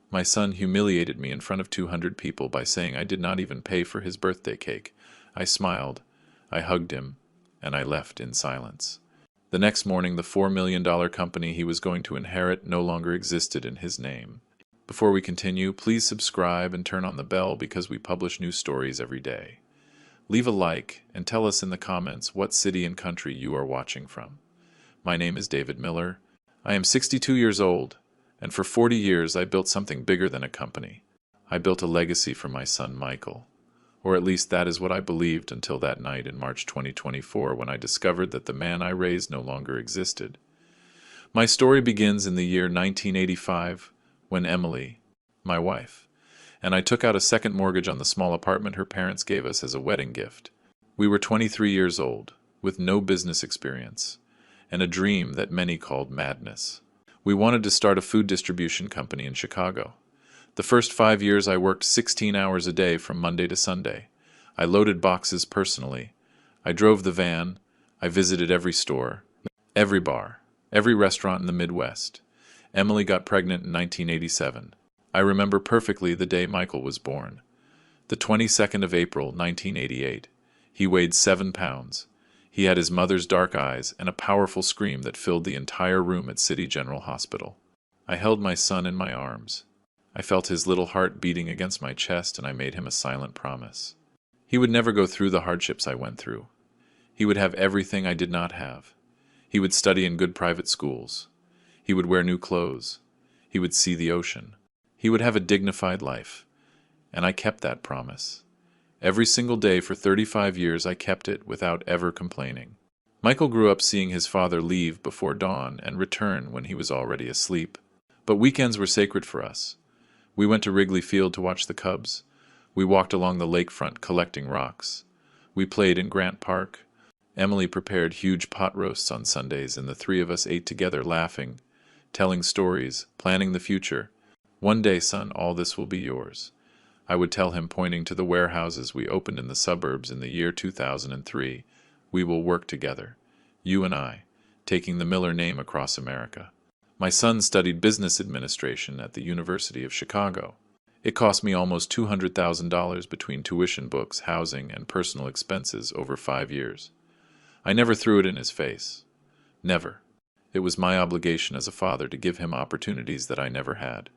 My son humiliated me in front of 200 people by saying I did not even pay for his birthday cake. I smiled, I hugged him, and I left in silence. The next morning, the $4 million company he was going to inherit no longer existed in his name. Before we continue, please subscribe and turn on the bell because we publish new stories every day. Leave a like and tell us in the comments what city and country you are watching from. My name is David Miller. I am 62 years old, and for 40 years I built something bigger than a company. I built a legacy for my son Michael. Or at least that is what I believed until that night in March 2024 when I discovered that the man I raised no longer existed. My story begins in the year 1985 when Emily, my wife, and I took out a second mortgage on the small apartment her parents gave us as a wedding gift. We were 23 years old, with no business experience, and a dream that many called madness. We wanted to start a food distribution company in Chicago. The first 5 years I worked 16 hours a day from Monday to Sunday. I loaded boxes personally. I drove the van. I visited every store, every bar, every restaurant in the Midwest. Emily got pregnant in 1987. I remember perfectly the day Michael was born. The 22nd of April, 1988. He weighed 7 pounds. He had his mother's dark eyes and a powerful scream that filled the entire room at City General Hospital. I held my son in my arms. I felt his little heart beating against my chest, and I made him a silent promise. He would never go through the hardships I went through. He would have everything I did not have. He would study in good private schools. He would wear new clothes. He would see the ocean. He would have a dignified life. And I kept that promise. Every single day for 35 years I kept it without ever complaining. Michael grew up seeing his father leave before dawn and return when he was already asleep. But weekends were sacred for us. We went to Wrigley Field to watch the Cubs. We walked along the lakefront collecting rocks. We played in Grant Park. Emily prepared huge pot roasts on Sundays, and the three of us ate together laughing, telling stories, planning the future. One day, son, all this will be yours. I would tell him, pointing to the warehouses we opened in the suburbs in the year 2003. We will work together, you and I, taking the Miller name across America. My son studied business administration at the University of Chicago. It cost me almost $200,000 between tuition, books, housing, and personal expenses over 5 years. I never threw it in his face. Never. It was my obligation as a father to give him opportunities that I never had.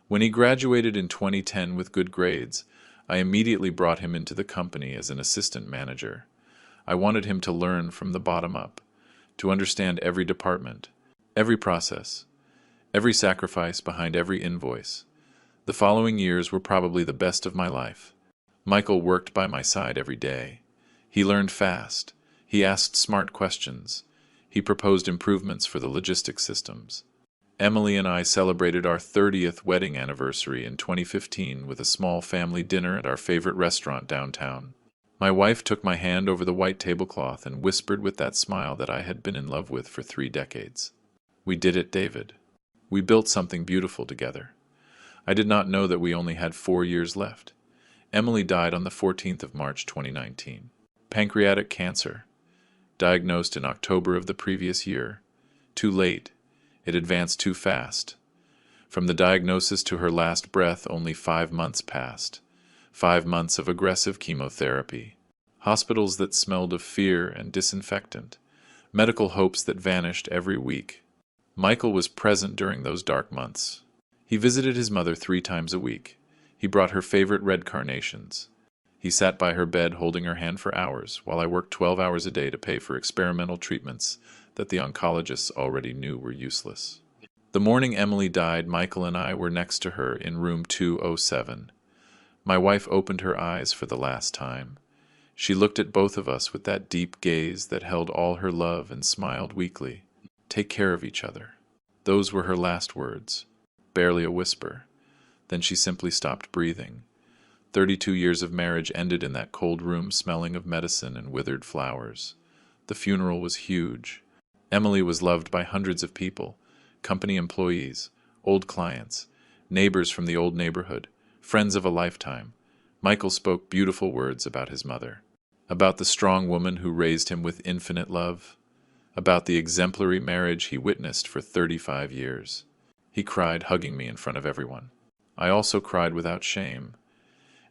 When he graduated in 2010 with good grades, I immediately brought him into the company as an assistant manager. I wanted him to learn from the bottom up, to understand every department, every process, every sacrifice behind every invoice. The following years were probably the best of my life. Michael worked by my side every day. He learned fast. He asked smart questions. He proposed improvements for the logistics systems. Emily and I celebrated our 30th wedding anniversary in 2015 with a small family dinner at our favorite restaurant downtown. My wife took my hand over the white tablecloth and whispered with that smile that I had been in love with for 3 decades. We did it, David. We built something beautiful together. I did not know that we only had 4 years left. Emily died on the 14th of March 2019. Pancreatic cancer. Diagnosed in October of the previous year. Too late. It advanced too fast. From the diagnosis to her last breath, only 5 months passed. 5 months of aggressive chemotherapy. Hospitals that smelled of fear and disinfectant. Medical hopes that vanished every week. Michael was present during those dark months. He visited his mother 3 times a week. He brought her favorite red carnations. He sat by her bed holding her hand for hours while I worked 12 hours a day to pay for experimental treatments that the oncologists already knew were useless. The morning Emily died, Michael and I were next to her in room 207. My wife opened her eyes for the last time. She looked at both of us with that deep gaze that held all her love and smiled weakly. Take care of each other. Those were her last words, barely a whisper. Then she simply stopped breathing. 32 years of marriage ended in that cold room smelling of medicine and withered flowers. The funeral was huge. Emily was loved by hundreds of people, company employees, old clients, neighbors from the old neighborhood, friends of a lifetime. Michael spoke beautiful words about his mother, about the strong woman who raised him with infinite love, about the exemplary marriage he witnessed for 35 years. He cried, hugging me in front of everyone. I also cried without shame.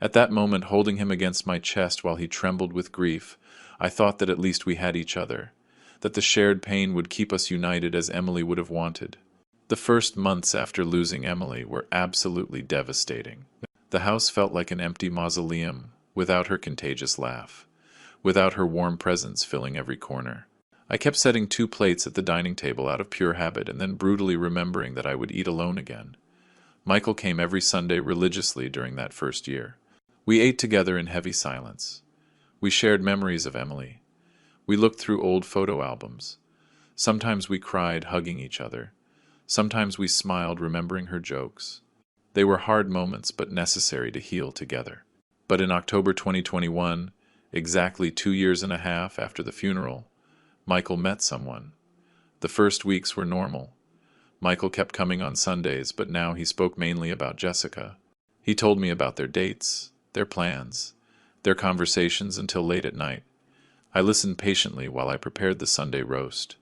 At that moment, holding him against my chest while he trembled with grief, I thought that at least we had each other, that the shared pain would keep us united as Emily would have wanted. The first months after losing Emily were absolutely devastating. The house felt like an empty mausoleum, without her contagious laugh, without her warm presence filling every corner. I kept setting 2 plates at the dining table out of pure habit and then brutally remembering that I would eat alone again. Michael came every Sunday religiously during that first year. We ate together in heavy silence. We shared memories of Emily. We looked through old photo albums. Sometimes we cried, hugging each other. Sometimes we smiled, remembering her jokes. They were hard moments, but necessary to heal together. But in October 2021, exactly 2 years and a half after the funeral, Michael met someone. The first weeks were normal. Michael kept coming on Sundays, but now he spoke mainly about Jessica. He told me about their dates, their plans, their conversations until late at night. I listened patiently while I prepared the Sunday roast,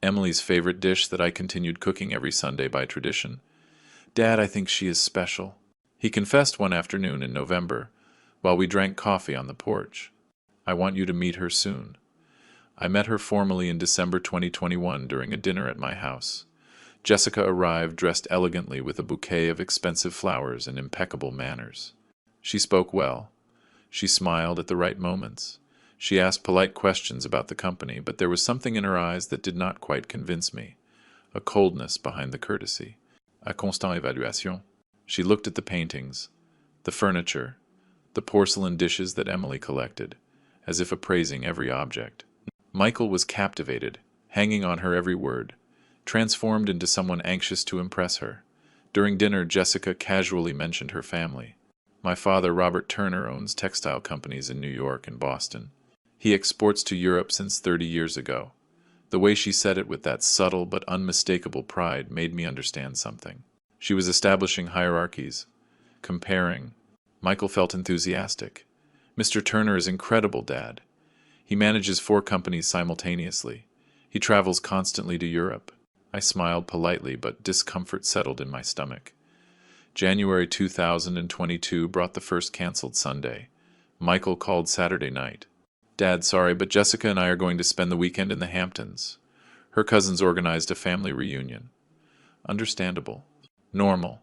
Emily's favorite dish that I continued cooking every Sunday by tradition. "Dad, I think she is special," he confessed one afternoon in November, while we drank coffee on the porch. "I want you to meet her soon." I met her formally in December 2021 during a dinner at my house. Jessica arrived dressed elegantly with a bouquet of expensive flowers and impeccable manners. She spoke well. She smiled at the right moments. She asked polite questions about the company, but there was something in her eyes that did not quite convince me. A coldness behind the courtesy. A constant évaluation. She looked at the paintings, the furniture, the porcelain dishes that Emily collected, as if appraising every object. Michael was captivated, hanging on her every word, transformed into someone anxious to impress her. During dinner, Jessica casually mentioned her family. "My father, Robert Turner, owns textile companies in New York and Boston. He exports to Europe since 30 years ago." The way she said it with that subtle but unmistakable pride made me understand something. She was establishing hierarchies, comparing. Michael felt enthusiastic. "Mr. Turner is incredible, Dad. He manages 4 companies simultaneously. He travels constantly to Europe." I smiled politely, but discomfort settled in my stomach. January 2022 brought the first canceled Sunday. Michael called Saturday night. "Dad, sorry, but Jessica and I are going to spend the weekend in the Hamptons. Her cousins organized a family reunion." Understandable. Normal.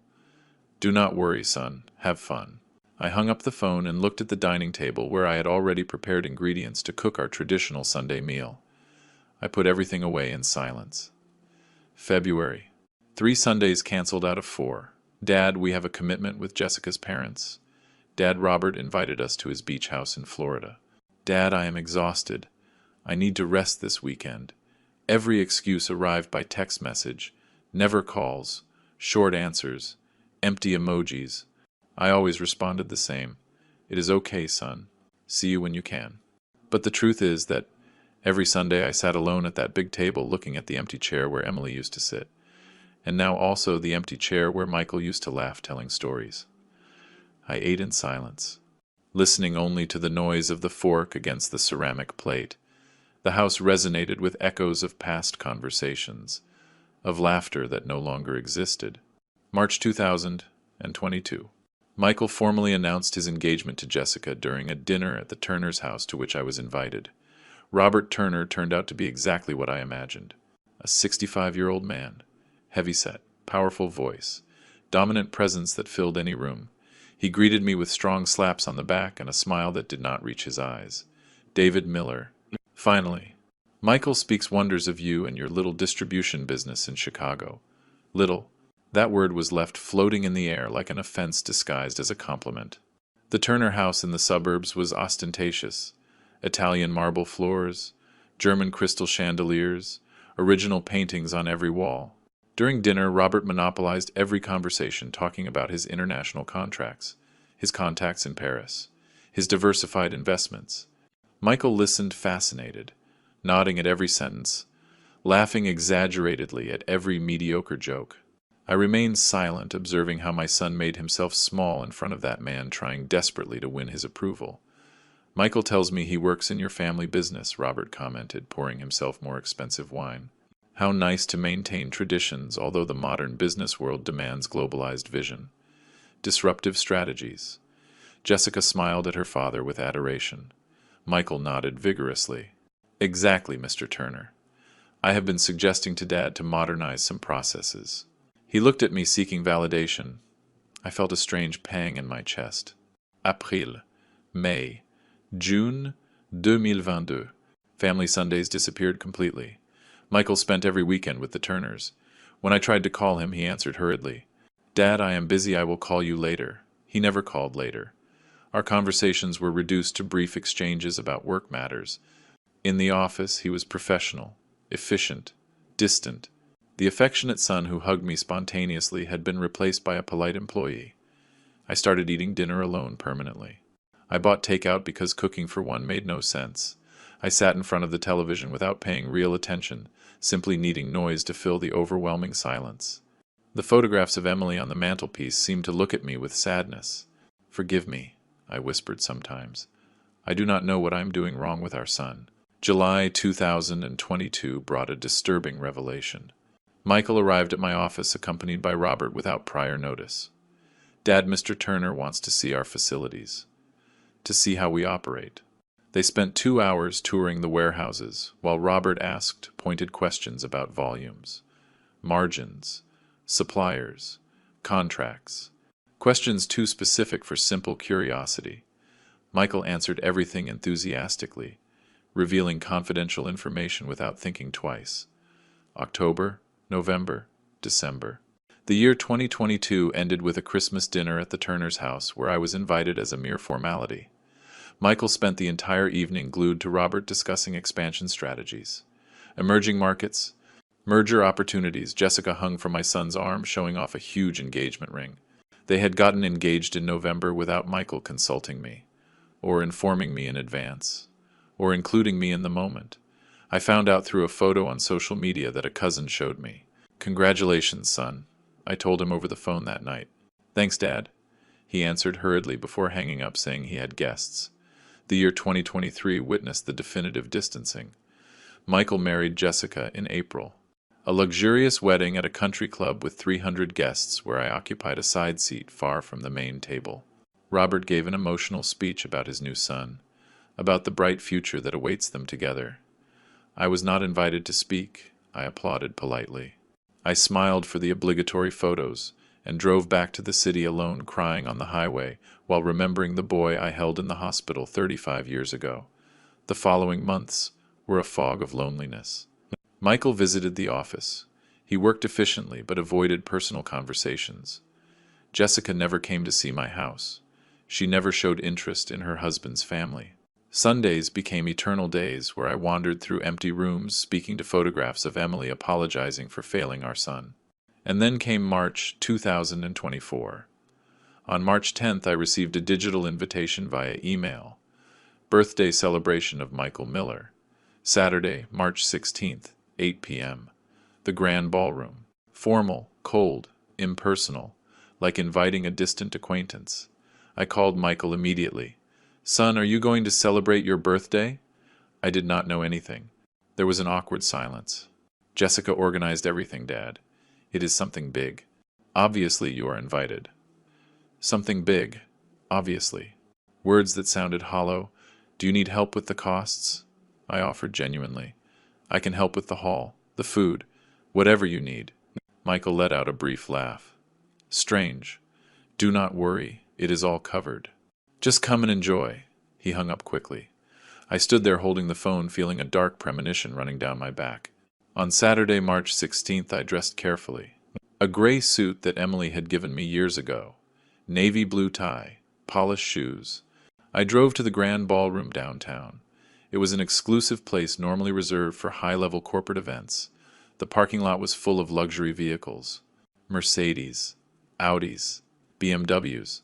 "Do not worry, son. Have fun." I hung up the phone and looked at the dining table where I had already prepared ingredients to cook our traditional Sunday meal. I put everything away in silence. February. 3 Sundays canceled out of 4. "Dad, we have a commitment with Jessica's parents. Dad Robert invited us to his beach house in Florida." "Dad, I am exhausted. I need to rest this weekend." Every excuse arrived by text message, never calls, short answers, empty emojis. I always responded the same. "It is okay, son. See you when you can." But the truth is that every Sunday I sat alone at that big table looking at the empty chair where Emily used to sit, and now also the empty chair where Michael used to laugh telling stories. I ate in silence, listening only to the noise of the fork against the ceramic plate. The house resonated with echoes of past conversations, of laughter that no longer existed. March 2022. Michael formally announced his engagement to Jessica during a dinner at the Turner's house to which I was invited. Robert Turner turned out to be exactly what I imagined. A 65-year-old man, heavy-set, powerful voice, dominant presence that filled any room. He greeted me with strong slaps on the back and a smile that did not reach his eyes. "David Miller." Finally. "Michael speaks wonders of you and your little distribution business in Chicago." Little. That word was left floating in the air like an offense disguised as a compliment. The Turner house in the suburbs was ostentatious. Italian marble floors, German crystal chandeliers, original paintings on every wall. During dinner, Robert monopolized every conversation, talking about his international contracts, his contacts in Paris, his diversified investments. Michael listened fascinated, nodding at every sentence, laughing exaggeratedly at every mediocre joke. I remained silent, observing how my son made himself small in front of that man trying desperately to win his approval. "Michael tells me he works in your family business," Robert commented, pouring himself more expensive wine. "How nice to maintain traditions, although the modern business world demands globalized vision." Disruptive strategies. Jessica smiled at her father with adoration. Michael nodded vigorously. Exactly, Mr. Turner. I have been suggesting to Dad to modernize some processes. He looked at me seeking validation. I felt a strange pang in my chest. April, May, June 2022. Family Sundays disappeared completely. Michael spent every weekend with the Turners. When I tried to call him, he answered hurriedly. Dad, I am busy, I will call you later. He never called later. Our conversations were reduced to brief exchanges about work matters. In the office, he was professional, efficient, distant. The affectionate son who hugged me spontaneously had been replaced by a polite employee. I started eating dinner alone permanently. I bought takeout because cooking for one made no sense. I sat in front of the television without paying real attention, simply needing noise to fill the overwhelming silence. The photographs of Emily on the mantelpiece seemed to look at me with sadness. Forgive me, I whispered sometimes. I do not know what I am doing wrong with our son. July 2022 brought a disturbing revelation. Michael arrived at my office accompanied by Robert without prior notice. Dad, Mr. Turner wants to see our facilities, to see how we operate. They spent 2 hours touring the warehouses, while Robert asked pointed questions about volumes, margins, suppliers, contracts, questions too specific for simple curiosity. Michael answered everything enthusiastically, revealing confidential information without thinking twice. October, November, December. The year 2022 ended with a Christmas dinner at the Turner's house where I was invited as a mere formality. Michael spent the entire evening glued to Robert discussing expansion strategies. Emerging markets, merger opportunities. Jessica hung from my son's arm, showing off a huge engagement ring. They had gotten engaged in November without Michael consulting me, or informing me in advance, or including me in the moment. I found out through a photo on social media that a cousin showed me. Congratulations, son, I told him over the phone that night. Thanks, Dad, he answered hurriedly before hanging up, saying he had guests. The year 2023 witnessed the definitive distancing. Michael married Jessica in April. A luxurious wedding at a country club with 300 guests where I occupied a side seat far from the main table. Robert gave an emotional speech about his new son, about the bright future that awaits them together. I was not invited to speak. I applauded politely. I smiled for the obligatory photos and drove back to the city alone, crying on the highway while remembering the boy I held in the hospital 35 years ago. The following months were a fog of loneliness. Michael visited the office. He worked efficiently but avoided personal conversations. Jessica never came to see my house. She never showed interest in her husband's family. Sundays became eternal days where I wandered through empty rooms, speaking to photographs of Emily apologizing for failing our son. And then came March 2024. On March 10th, I received a digital invitation via email. Birthday celebration of Michael Miller. Saturday, March 16th, 8 p.m. The Grand Ballroom. Formal, cold, impersonal, like inviting a distant acquaintance. I called Michael immediately. Son, are you going to celebrate your birthday? I did not know anything. There was an awkward silence. Jessica organized everything, Dad. It is something big. Obviously, you are invited. Something big. Obviously. Words that sounded hollow. Do you need help with the costs? I offered genuinely. I can help with the hall, the food, whatever you need. Michael let out a brief laugh. Strange. Do not worry. It is all covered. Just come and enjoy. He hung up quickly. I stood there holding the phone, feeling a dark premonition running down my back. On Saturday, March 16th, I dressed carefully. A gray suit that Emily had given me years ago. Navy blue tie. Polished shoes. I drove to the Grand Ballroom downtown. It was an exclusive place normally reserved for high-level corporate events. The parking lot was full of luxury vehicles. Mercedes, Audis, BMWs.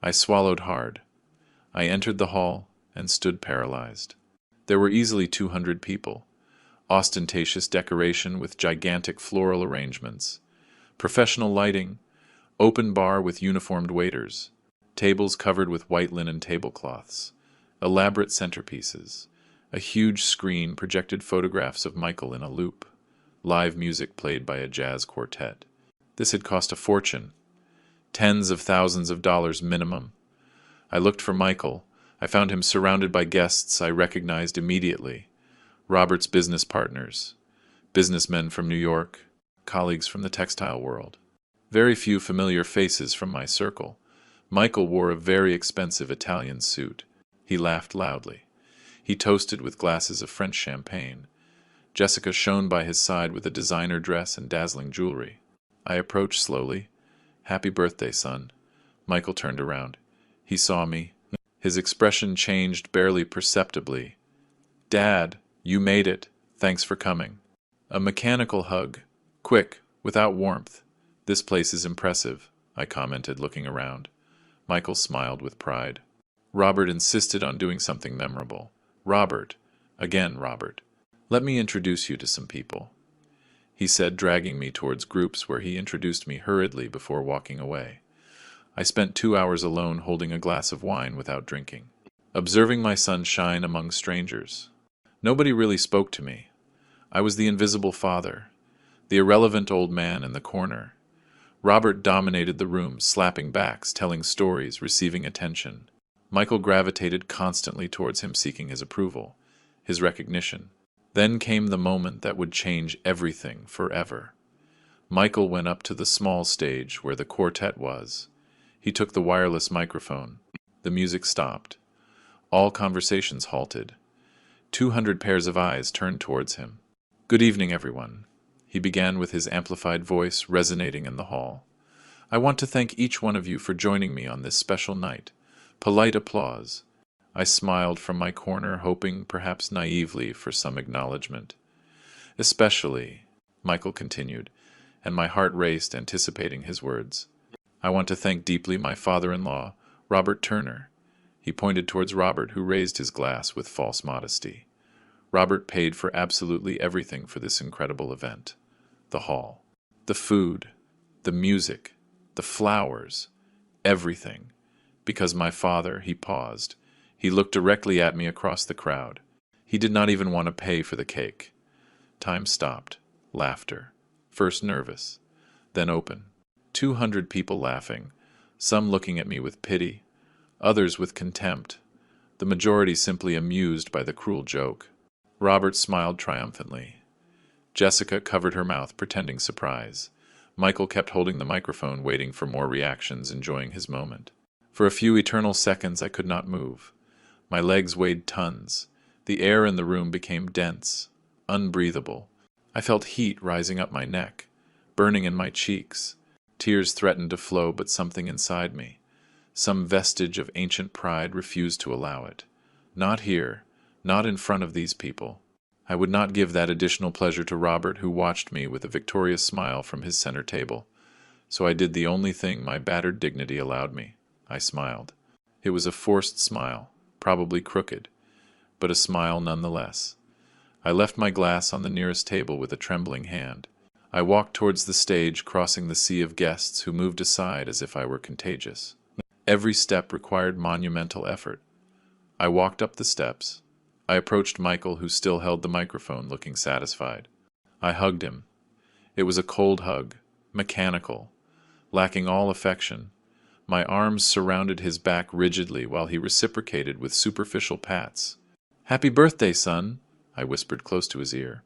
I swallowed hard. I entered the hall and stood paralyzed. There were easily 200 people. Ostentatious decoration with gigantic floral arrangements. Professional lighting. Open bar with uniformed waiters. Tables covered with white linen tablecloths. Elaborate centerpieces. A huge screen projected photographs of Michael in a loop. Live music played by a jazz quartet. This had cost a fortune. Tens of thousands of dollars minimum. I looked for Michael. I found him surrounded by guests I recognized immediately. Robert's business partners, businessmen from New York, colleagues from the textile world. Very few familiar faces from my circle. Michael wore a very expensive Italian suit. He laughed loudly. He toasted with glasses of French champagne. Jessica shone by his side with a designer dress and dazzling jewelry. I approached slowly. "Happy birthday, son." Michael turned around. He saw me. His expression changed barely perceptibly. "Dad, you made it. Thanks for coming." A mechanical hug. Quick, without warmth. "This place is impressive," I commented, looking around. Michael smiled with pride. Robert insisted on doing something memorable. "Robert, again, Robert, let me introduce you to some people," he said, dragging me towards groups where he introduced me hurriedly before walking away. I spent 2 hours alone holding a glass of wine without drinking, observing my son shine among strangers. Nobody really spoke to me. I was the invisible father, the irrelevant old man in the corner. Robert dominated the room, slapping backs, telling stories, receiving attention. Michael gravitated constantly towards him, seeking his approval, his recognition. Then came the moment that would change everything forever. Michael went up to the small stage where the quartet was. He took the wireless microphone. The music stopped. All conversations halted. 200 pairs of eyes turned towards him. "Good evening, everyone," he began with his amplified voice resonating in the hall. "I want to thank each one of you for joining me on this special night." Polite applause. I smiled from my corner, hoping, perhaps naively, for some acknowledgement. "Especially," Michael continued, and my heart raced, anticipating his words. "I want to thank deeply my father-in-law, Robert Turner." He pointed towards Robert, who raised his glass with false modesty. Robert paid for absolutely everything for this incredible event. The hall, the food, the music, the flowers, everything. Because my father, he paused. He looked directly at me across the crowd. He did not even want to pay for the cake. Time stopped. Laughter. First nervous, then open. 200 people laughing, some looking at me with pity, others with contempt, the majority simply amused by the cruel joke. Robert smiled triumphantly. Jessica covered her mouth, pretending surprise. Michael kept holding the microphone, waiting for more reactions, enjoying his moment. For a few eternal seconds I could not move. My legs weighed tons. The air in the room became dense, unbreathable. I felt heat rising up my neck, burning in my cheeks. Tears threatened to flow, but something inside me, some vestige of ancient pride, refused to allow it. Not here, not in front of these people. I would not give that additional pleasure to Robert, who watched me with a victorious smile from his center table. So I did the only thing my battered dignity allowed me. I smiled. It was a forced smile, probably crooked, but a smile nonetheless. I left my glass on the nearest table with a trembling hand. I walked towards the stage, crossing the sea of guests who moved aside as if I were contagious. Every step required monumental effort. I walked up the steps. I approached Michael, who still held the microphone, looking satisfied. I hugged him. It was a cold hug, mechanical, lacking all affection. My arms surrounded his back rigidly while he reciprocated with superficial pats. "Happy birthday, son," I whispered close to his ear,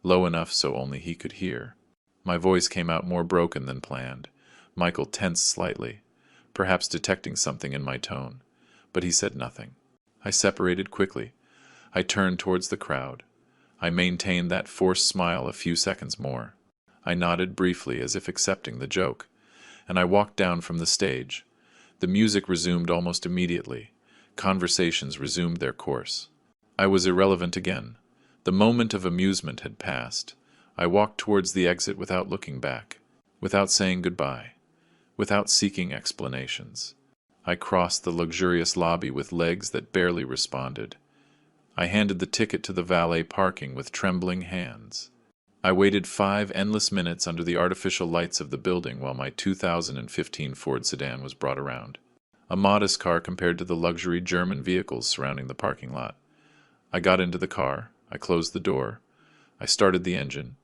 low enough so only he could hear. My voice came out more broken than planned. Michael tensed slightly, perhaps detecting something in my tone, but he said nothing. I separated quickly. I turned towards the crowd. I maintained that forced smile a few seconds more. I nodded briefly as if accepting the joke, and I walked down from the stage. The music resumed almost immediately. Conversations resumed their course. I was irrelevant again. The moment of amusement had passed. I walked towards the exit without looking back, without saying goodbye, without seeking explanations. I crossed the luxurious lobby with legs that barely responded. I handed the ticket to the valet parking with trembling hands. I waited 5 endless minutes under the artificial lights of the building while my 2015 Ford sedan was brought around. A modest car compared to the luxury German vehicles surrounding the parking lot. I got into the car. I closed the door. I started the engine.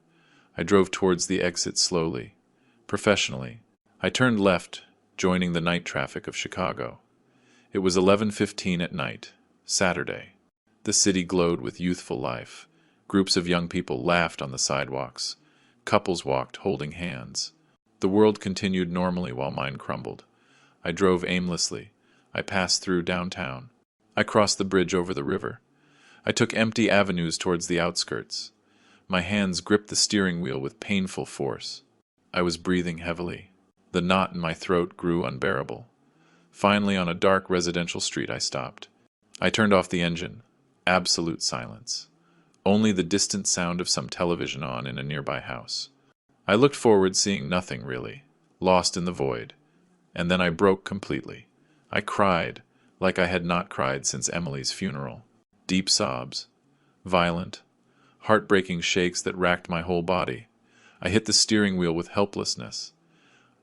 I drove towards the exit slowly, professionally. I turned left, joining the night traffic of Chicago. It was 11:15 at night, Saturday. The city glowed with youthful life. Groups of young people laughed on the sidewalks. Couples walked holding hands. The world continued normally while mine crumbled. I drove aimlessly. I passed through downtown. I crossed the bridge over the river. I took empty avenues towards the outskirts. My hands gripped the steering wheel with painful force. I was breathing heavily. The knot in my throat grew unbearable. Finally, on a dark residential street, I stopped. I turned off the engine. Absolute silence. Only the distant sound of some television on in a nearby house. I looked forward, seeing nothing really, lost in the void. And then I broke completely. I cried, like I had not cried since Emily's funeral. Deep sobs. Violent, heartbreaking shakes that racked my whole body. I hit the steering wheel with helplessness.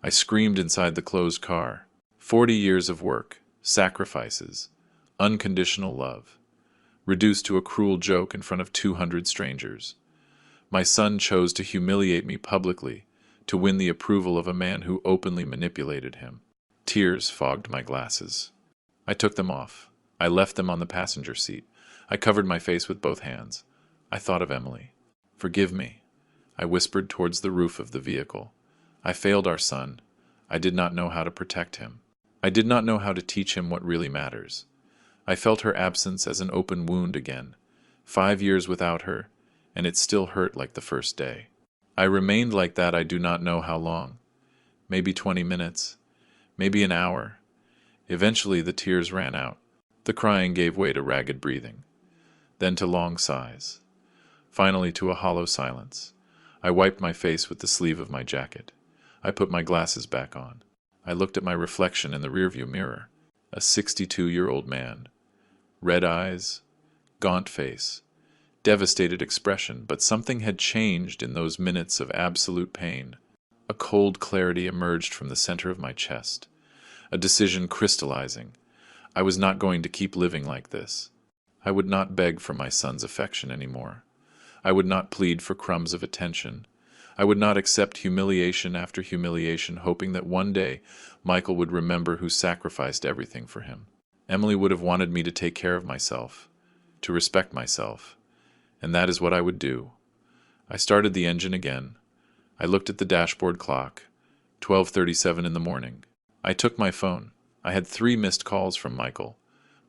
I screamed inside the closed car. 40 years of work, sacrifices, unconditional love, reduced to a cruel joke in front of 200 strangers. My son chose to humiliate me publicly, to win the approval of a man who openly manipulated him. Tears fogged my glasses. I took them off. I left them on the passenger seat. I covered my face with both hands. I thought of Emily. "Forgive me," I whispered towards the roof of the vehicle. "I failed our son. I did not know how to protect him. I did not know how to teach him what really matters." I felt her absence as an open wound again. 5 years without her, and it still hurt like the first day. I remained like that I do not know how long. Maybe 20 minutes. Maybe an hour. Eventually the tears ran out. The crying gave way to ragged breathing. Then to long sighs. Finally to a hollow silence. I wiped my face with the sleeve of my jacket. I put my glasses back on. I looked at my reflection in the rearview mirror. A 62-year-old man. Red eyes, gaunt face, devastated expression, but something had changed in those minutes of absolute pain. A cold clarity emerged from the center of my chest. A decision crystallizing. I was not going to keep living like this. I would not beg for my son's affection anymore. I would not plead for crumbs of attention. I would not accept humiliation after humiliation, hoping that one day Michael would remember who sacrificed everything for him. Emily would have wanted me to take care of myself, to respect myself, and that is what I would do. I started the engine again. I looked at the dashboard clock, 12:37 in the morning. I took my phone. I had 3 missed calls from Michael,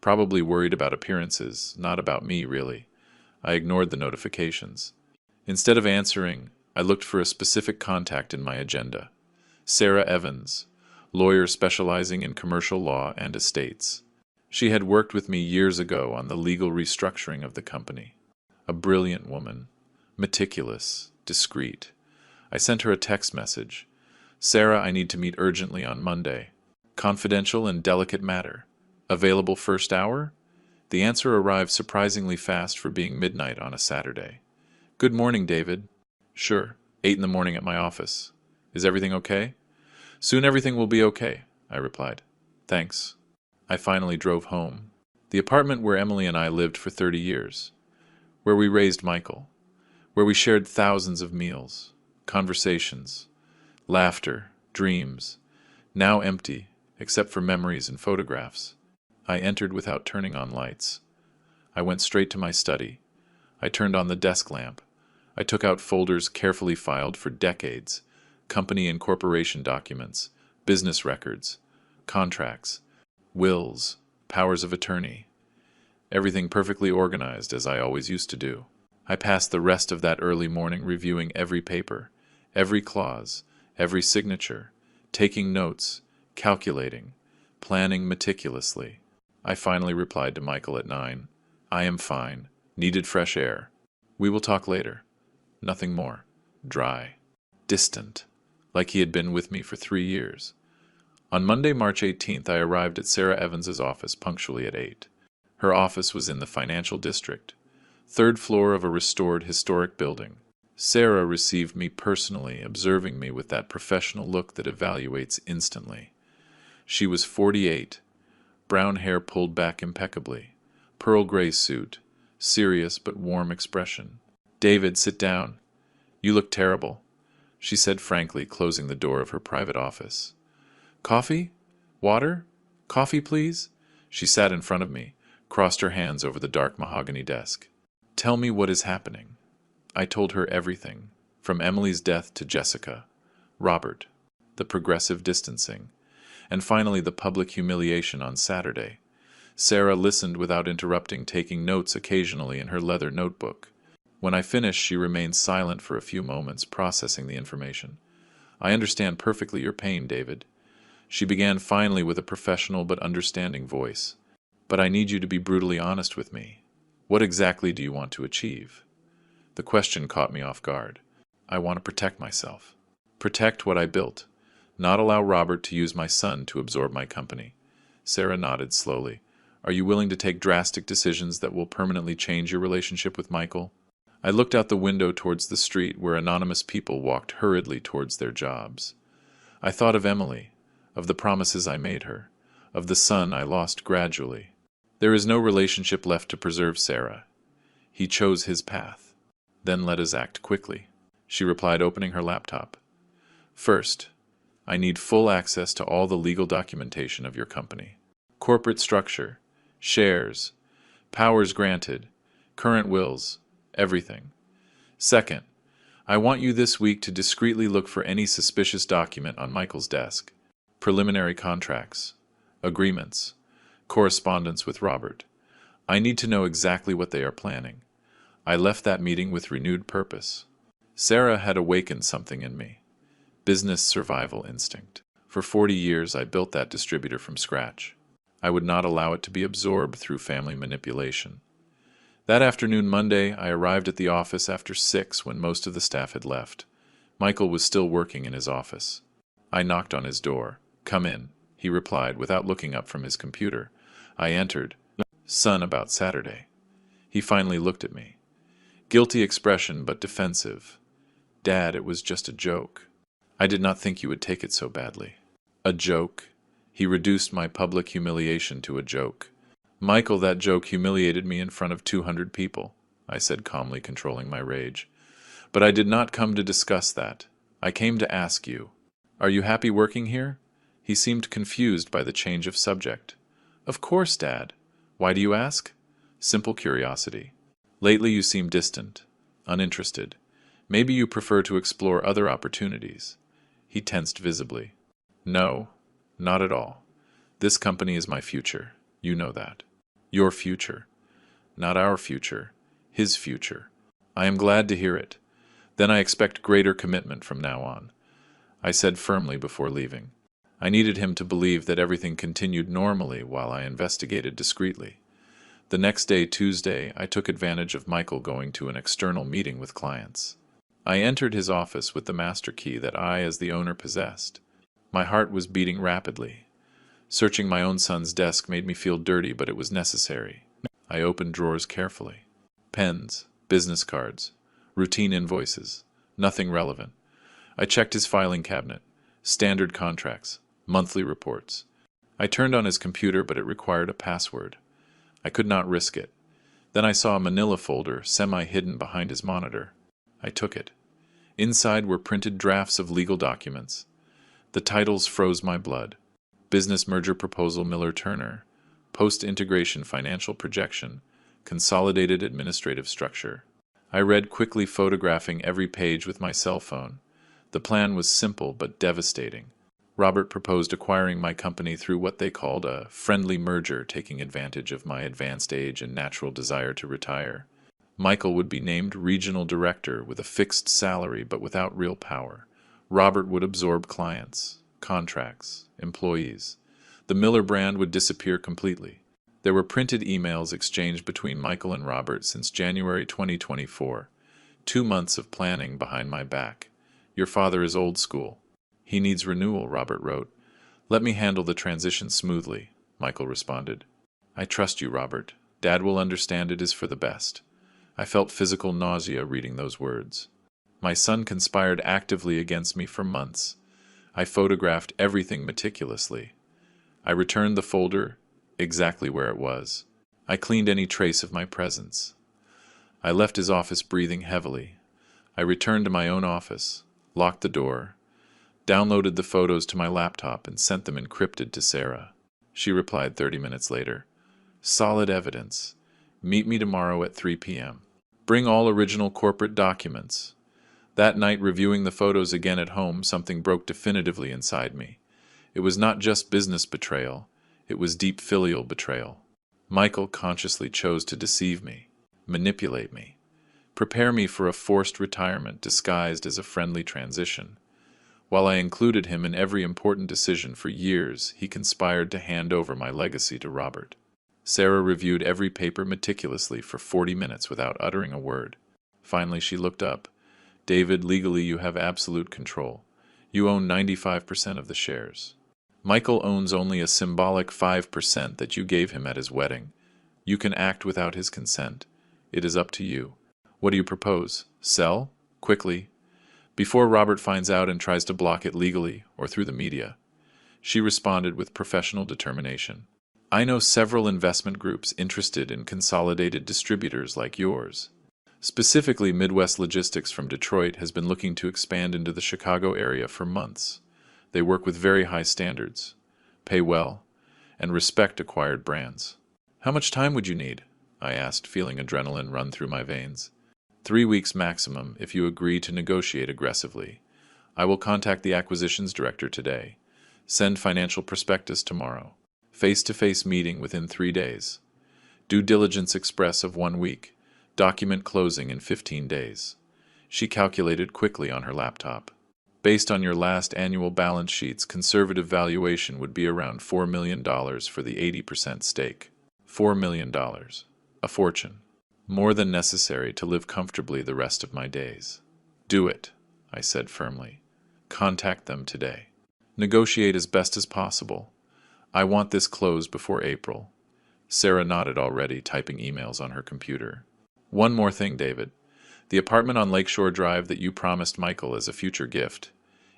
probably worried about appearances, not about me, really. I ignored the notifications. Instead of answering, I looked for a specific contact in my agenda. Sarah Evans, lawyer specializing in commercial law and estates. She had worked with me years ago on the legal restructuring of the company. A brilliant woman, meticulous, discreet. I sent her a text message. "Sarah, I need to meet urgently on Monday. Confidential and delicate matter. Available first hour?" The answer arrived surprisingly fast for being midnight on a Saturday. "Good morning, David." "Sure, 8 in the morning at my office. Is everything okay?" "Soon everything will be okay," I replied. "Thanks." I finally drove home. The apartment where Emily and I lived for 30 years. Where we raised Michael. Where we shared thousands of meals, conversations, laughter, dreams. Now empty, except for memories and photographs. I entered without turning on lights. I went straight to my study. I turned on the desk lamp. I took out folders carefully filed for decades, company and corporation documents, business records, contracts, wills, powers of attorney. Everything perfectly organized as I always used to do. I passed the rest of that early morning reviewing every paper, every clause, every signature, taking notes, calculating, planning meticulously. I finally replied to Michael at 9. "I am fine. Needed fresh air. We will talk later." Nothing more. Dry. Distant. Like he had been with me for 3 years. On Monday, March 18th, I arrived at Sarah Evans's office punctually at 8. Her office was in the financial district, 3rd floor of a restored historic building. Sarah received me personally, observing me with that professional look that evaluates instantly. She was 48, brown hair pulled back impeccably, pearl gray suit, serious but warm expression. "David, sit down. You look terrible," she said frankly, closing the door of her private office. "Coffee?" Water? Coffee, please? She sat in front of me, crossed her hands over the dark mahogany desk. Tell me what is happening. I told her everything, from Emily's death to Jessica, Robert, the progressive distancing, and finally the public humiliation on Saturday. Sarah listened without interrupting, taking notes occasionally in her leather notebook. When I finished, she remained silent for a few moments, processing the information. I understand perfectly your pain, David. She began finally with a professional but understanding voice. But I need you to be brutally honest with me. What exactly do you want to achieve? The question caught me off guard. I want to protect myself. Protect what I built. Not allow Robert to use my son to absorb my company. Sarah nodded slowly. Are you willing to take drastic decisions that will permanently change your relationship with Michael? I looked out the window towards the street where anonymous people walked hurriedly towards their jobs. I thought of Emily, of the promises I made her, of the son I lost gradually. There is no relationship left to preserve, Sarah. He chose his path. Then let us act quickly, she replied, opening her laptop. First, I need full access to all the legal documentation of your company. Corporate structure, shares, powers granted, current wills, everything. Second, I want you this week to discreetly look for any suspicious document on Michael's desk. Preliminary contracts, agreements, correspondence with Robert. I need to know exactly what they are planning. I left that meeting with renewed purpose. Sarah had awakened something in me. Business survival instinct. For 40 years, I built that distributor from scratch. I would not allow it to be absorbed through family manipulation. That afternoon, Monday, I arrived at the office after 6 when most of the staff had left. Michael was still working in his office. I knocked on his door. Come in, he replied without looking up from his computer. I entered. Son, about Saturday. He finally looked at me. Guilty expression, but defensive. Dad, it was just a joke. I did not think you would take it so badly. A joke? He reduced my public humiliation to a joke. Michael, that joke humiliated me in front of 200 people, I said calmly, controlling my rage. But I did not come to discuss that. I came to ask you. Are you happy working here? He seemed confused by the change of subject. Of course, Dad. Why do you ask? Simple curiosity. Lately you seem distant, uninterested. Maybe you prefer to explore other opportunities. He tensed visibly. No, not at all. This company is my future. You know that. Your future. Not our future. His future. I am glad to hear it. Then I expect greater commitment from now on, I said firmly before leaving. I needed him to believe that everything continued normally while I investigated discreetly. The next day, Tuesday, I took advantage of Michael going to an external meeting with clients. I entered his office with the master key that I, as the owner, possessed. My heart was beating rapidly. Searching my own son's desk made me feel dirty, but it was necessary. I opened drawers carefully. Pens, business cards, routine invoices, nothing relevant. I checked his filing cabinet, standard contracts, monthly reports. I turned on his computer, but it required a password. I could not risk it. Then I saw a manila folder semi-hidden behind his monitor. I took it. Inside were printed drafts of legal documents. The titles froze my blood. Business Merger Proposal Miller-Turner, Post-Integration Financial Projection, Consolidated Administrative Structure. I read quickly, photographing every page with my cell phone. The plan was simple but devastating. Robert proposed acquiring my company through what they called a friendly merger, taking advantage of my advanced age and natural desire to retire. Michael would be named regional director with a fixed salary but without real power. Robert would absorb clients, contracts, employees. The Miller brand would disappear completely. There were printed emails exchanged between Michael and Robert since January 2024. 2 months of planning behind my back. Your father is old school. He needs renewal, Robert wrote. Let me handle the transition smoothly, Michael responded. I trust you, Robert. Dad will understand it is for the best. I felt physical nausea reading those words. My son conspired actively against me for months. I photographed everything meticulously. I returned the folder exactly where it was. I cleaned any trace of my presence. I left his office breathing heavily. I returned to my own office, locked the door. Downloaded the photos to my laptop and sent them encrypted to Sarah. She replied 30 minutes later. Solid evidence. Meet me tomorrow at 3 p.m. Bring all original corporate documents. That night, reviewing the photos again at home, something broke definitively inside me. It was not just business betrayal. It was deep filial betrayal. Michael consciously chose to deceive me, manipulate me, prepare me for a forced retirement disguised as a friendly transition. While I included him in every important decision for years, he conspired to hand over my legacy to Robert. Sarah reviewed every paper meticulously for 40 minutes without uttering a word. Finally, she looked up. David, legally you have absolute control. You own 95% of the shares. Michael owns only a symbolic 5% that you gave him at his wedding. You can act without his consent. It is up to you. What do you propose? Sell? Quickly. Before Robert finds out and tries to block it legally or through the media. She responded with professional determination. I know several investment groups interested in consolidated distributors like yours. Specifically, Midwest Logistics from Detroit has been looking to expand into the Chicago area for months. They work with very high standards, pay well, and respect acquired brands. How much time would you need? I asked, feeling adrenaline run through my veins. 3 weeks maximum if you agree to negotiate aggressively. I will contact the acquisitions director today. Send financial prospectus tomorrow. Face-to-face meeting within 3 days. Due diligence express of 1 week. Document closing in 15 days. She calculated quickly on her laptop. Based on your last annual balance sheets, conservative valuation would be around $4 million for the 80% stake. $4 million. A fortune. More than necessary to live comfortably the rest of my days. Do it, I said firmly. Contact them today. Negotiate as best as possible. I want this closed before April. Sarah nodded already, typing emails on her computer. One more thing, David. The apartment on Lakeshore Drive that you promised Michael as a future gift,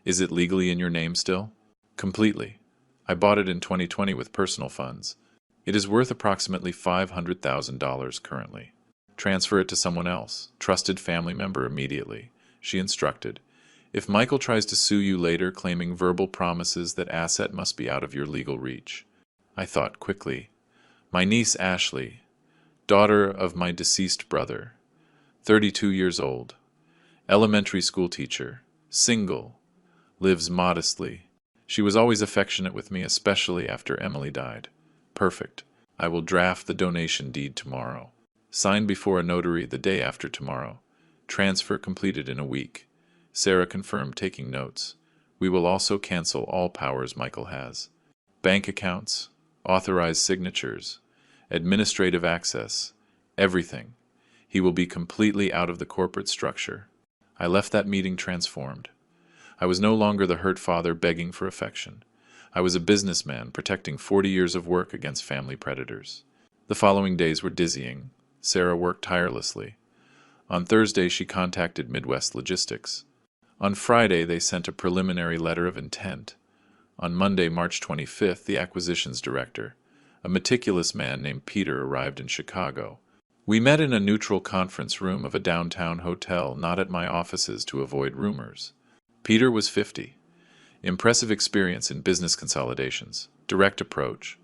is it legally in your name still? Completely. I bought it in 2020 with personal funds. It is worth approximately $500,000 currently. Transfer it to someone else, trusted family member immediately, she instructed. If Michael tries to sue you later claiming verbal promises, that asset must be out of your legal reach. I thought quickly. My niece Ashley, daughter of my deceased brother, 32 years old, elementary school teacher, single, lives modestly. She was always affectionate with me, especially after Emily died. Perfect. I will draft the donation deed tomorrow. Sign before a notary the day after tomorrow. Transfer completed in a week. Sarah confirmed, taking notes. We will also cancel all powers Michael has. Bank accounts, authorized signatures, administrative access, everything. He will be completely out of the corporate structure. I left that meeting transformed. I was no longer the hurt father begging for affection. I was a businessman protecting 40 years of work against family predators. The following days were dizzying. Sarah worked tirelessly. On Thursday, she contacted Midwest Logistics. On Friday, they sent a preliminary letter of intent. On Monday, March 25th, the acquisitions director, a meticulous man named Peter, arrived in Chicago. We met in a neutral conference room of a downtown hotel, not at my offices to avoid rumors. Peter was 50. Impressive experience in business consolidations. Direct approach.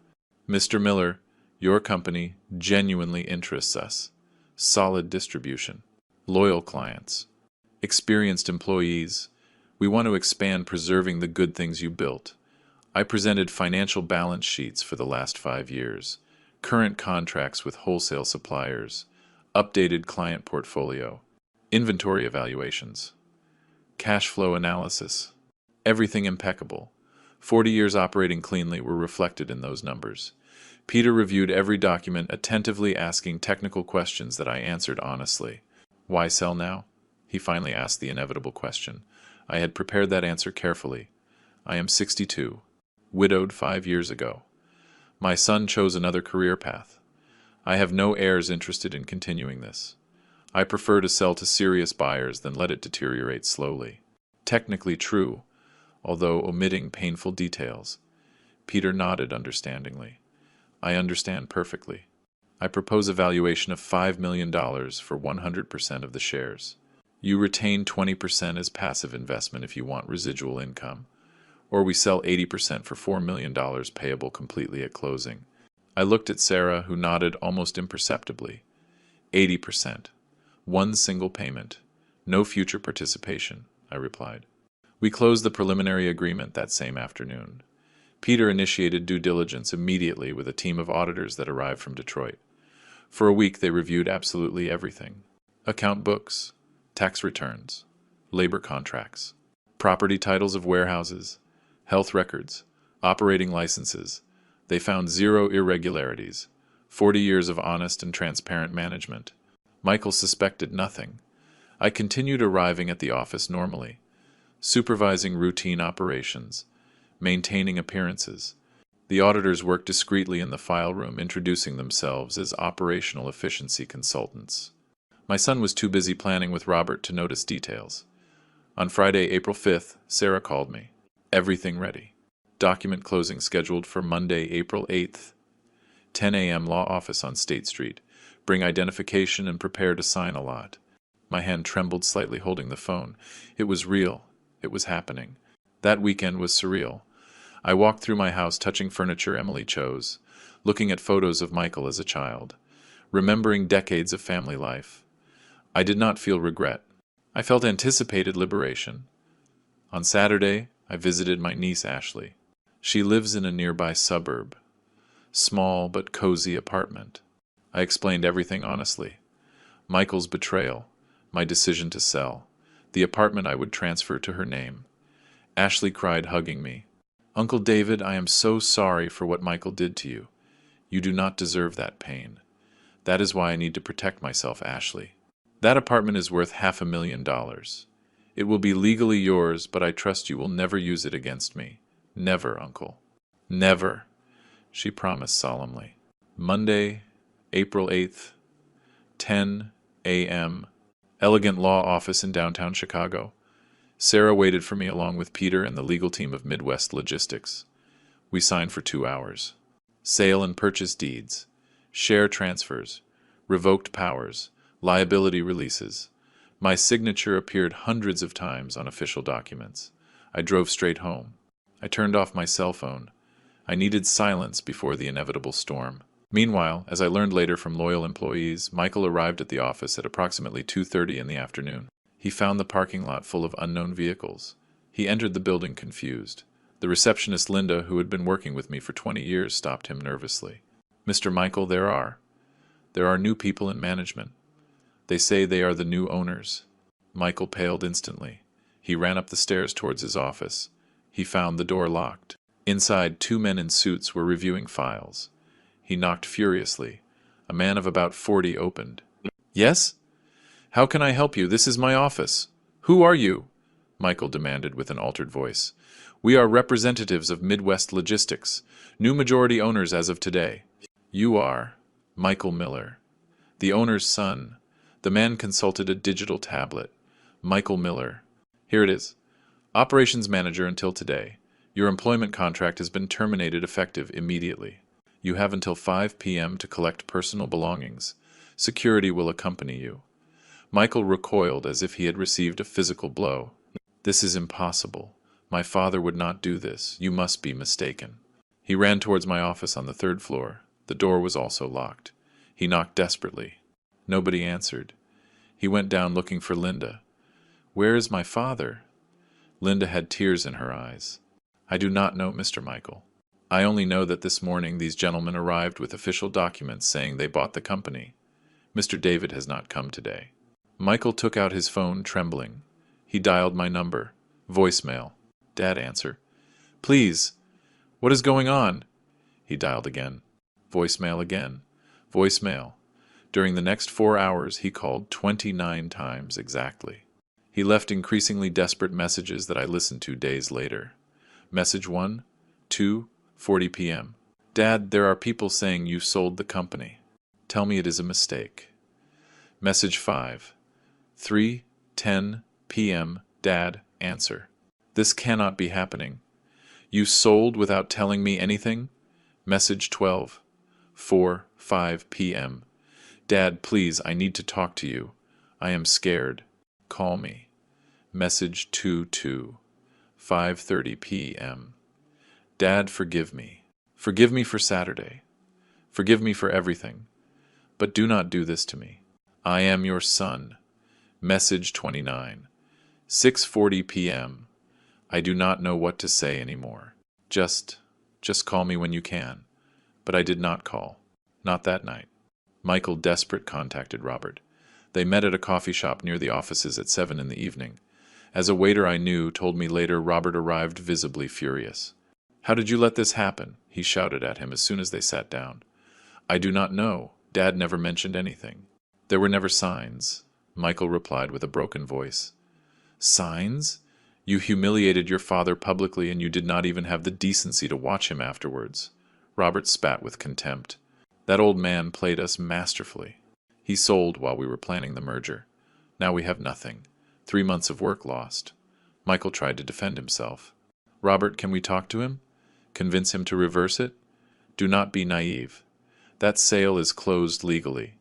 Mr. Miller, your company genuinely interests us. Solid distribution. Loyal clients. Experienced employees. We want to expand preserving the good things you built. I presented financial balance sheets for the last 5 years, current contracts with wholesale suppliers, updated client portfolio, inventory evaluations, cash flow analysis. Everything impeccable. 40 years operating cleanly were reflected in those numbers. Peter reviewed every document, attentively asking technical questions that I answered honestly. Why sell now? He finally asked the inevitable question. I had prepared that answer carefully. I am 62, widowed 5 years ago. My son chose another career path. I have no heirs interested in continuing this. I prefer to sell to serious buyers than let it deteriorate slowly. Technically true, although omitting painful details. Peter nodded understandingly. I understand perfectly. I propose a valuation of $5 million for 100% of the shares. You retain 20% as passive investment if you want residual income. Or we sell 80% for $4 million payable completely at closing. I looked at Sarah, who nodded almost imperceptibly. 80%. One single payment. No future participation, I replied. We closed the preliminary agreement that same afternoon. Peter initiated due diligence immediately with a team of auditors that arrived from Detroit. For a week, they reviewed absolutely everything: account books, tax returns, labor contracts, property titles of warehouses, health records, operating licenses. They found 0 irregularities, 40 years of honest and transparent management. Michael suspected nothing. I continued arriving at the office normally, supervising routine operations, maintaining appearances. The auditors worked discreetly in the file room, introducing themselves as operational efficiency consultants. My son was too busy planning with Robert to notice details. On Friday, April 5th, Sarah called me. Everything ready. Document closing scheduled for Monday, April 8th. 10 a.m. Law office on State Street. Bring identification and prepare to sign a lot. My hand trembled slightly holding the phone. It was real. It was happening. That weekend was surreal. I walked through my house touching furniture Emily chose, looking at photos of Michael as a child, remembering decades of family life. I did not feel regret. I felt anticipated liberation. On Saturday, I visited my niece Ashley. She lives in a nearby suburb. Small but cozy apartment. I explained everything honestly. Michael's betrayal, my decision to sell, the apartment I would transfer to her name. Ashley cried, hugging me. Uncle David, I am so sorry for what Michael did to you. You do not deserve that pain. That is why I need to protect myself, Ashley. That apartment is worth $500,000. It will be legally yours, but I trust you will never use it against me. Never, Uncle. Never, she promised solemnly. Monday, April 8th, 10 a.m., Elegant Law Office in downtown Chicago. Sarah waited for me along with Peter and the legal team of Midwest Logistics. We signed for 2 hours. Sale and purchase deeds, share transfers, revoked powers, liability releases. My signature appeared hundreds of times on official documents. I drove straight home. I turned off my cell phone. I needed silence before the inevitable storm. Meanwhile, as I learned later from loyal employees, Michael arrived at the office at approximately 2:30 in the afternoon. He found the parking lot full of unknown vehicles. He entered the building confused. The receptionist Linda, who had been working with me for 20 years, stopped him nervously. Mr. Michael, there are new people in management. They say they are the new owners. Michael paled instantly. He ran up the stairs towards his office. He found the door locked. Inside, 2 men in suits were reviewing files. He knocked furiously. A man of about 40 opened. Yes? How can I help you? This is my office. Who are you? Michael demanded with an altered voice. We are representatives of Midwest Logistics, new majority owners as of today. You are Michael Miller, the owner's son. The man consulted a digital tablet. Michael Miller. Here it is. Operations manager until today. Your employment contract has been terminated effective immediately. You have until 5 p.m. to collect personal belongings. Security will accompany you. Michael recoiled as if he had received a physical blow. This is impossible. My father would not do this. You must be mistaken. He ran towards my office on the 3rd floor. The door was also locked. He knocked desperately. Nobody answered. He went down looking for Linda. Where is my father? Linda had tears in her eyes. I do not know, Mr. Michael. I only know that this morning these gentlemen arrived with official documents saying they bought the company. Mr. David has not come today. Michael took out his phone, trembling. He dialed my number. Voicemail. Dad, answer. Please. What is going on? He dialed again. Voicemail again. Voicemail. During the next 4 hours, he called 29 times exactly. He left increasingly desperate messages that I listened to days later. Message 1, 2:40 p.m. Dad, there are people saying you sold the company. Tell me it is a mistake. Message 5, 3:10 p.m. Dad, answer. This cannot be happening. You sold without telling me anything? Message 12, 4:05 p.m. Dad, please, I need to talk to you. I am scared. Call me. Message 2:2, 5:30 p.m. Dad, forgive me. Forgive me for Saturday. Forgive me for everything. But do not do this to me. I am your son. Message 29. 6:40 p.m. I do not know what to say anymore. Just call me when you can. But I did not call. Not that night. Michael, desperate, contacted Robert. They met at a coffee shop near the offices at 7 in the evening. As a waiter I knew told me later, Robert arrived visibly furious. How did you let this happen? He shouted at him as soon as they sat down. I do not know. Dad never mentioned anything. There were never signs, Michael replied with a broken voice. Signs? You humiliated your father publicly and you did not even have the decency to watch him afterwards. Robert spat with contempt. That old man played us masterfully. He sold while we were planning the merger. Now we have nothing. 3 months of work lost. Michael tried to defend himself. Robert, can we talk to him? Convince him to reverse it? Do not be naive. That sale is closed legally.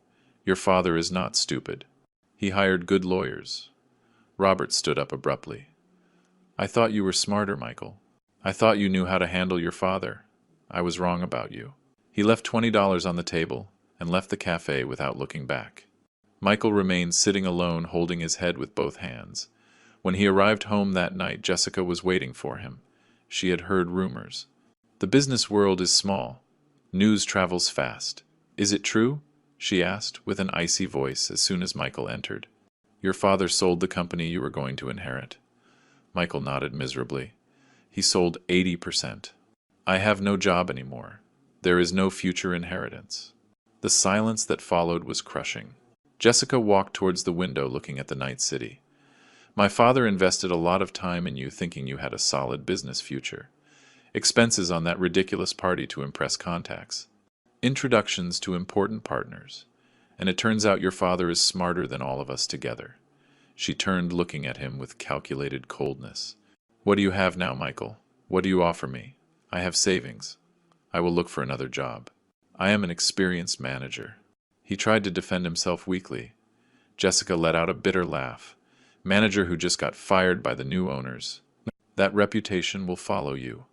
Your father is not stupid. He hired good lawyers. Robert stood up abruptly. I thought you were smarter, Michael. I thought you knew how to handle your father. I was wrong about you. He left $20 on the table and left the cafe without looking back. Michael remained sitting alone, holding his head with both hands. When he arrived home that night, Jessica was waiting for him. She had heard rumors. The business world is small. News travels fast. Is it true? She asked with an icy voice as soon as Michael entered. Your father sold the company you were going to inherit. Michael nodded miserably. He sold 80%. I have no job anymore. There is no future inheritance. The silence that followed was crushing. Jessica walked towards the window looking at the night city. My father invested a lot of time in you thinking you had a solid business future. Expenses on that ridiculous party to impress contacts. Introductions to important partners. And it turns out your father is smarter than all of us together. She turned, looking at him with calculated coldness. What do you have now, Michael? What do you offer me? I have savings. I will look for another job. I am an experienced manager. He tried to defend himself weakly. Jessica let out a bitter laugh. Manager who just got fired by the new owners. That reputation will follow you.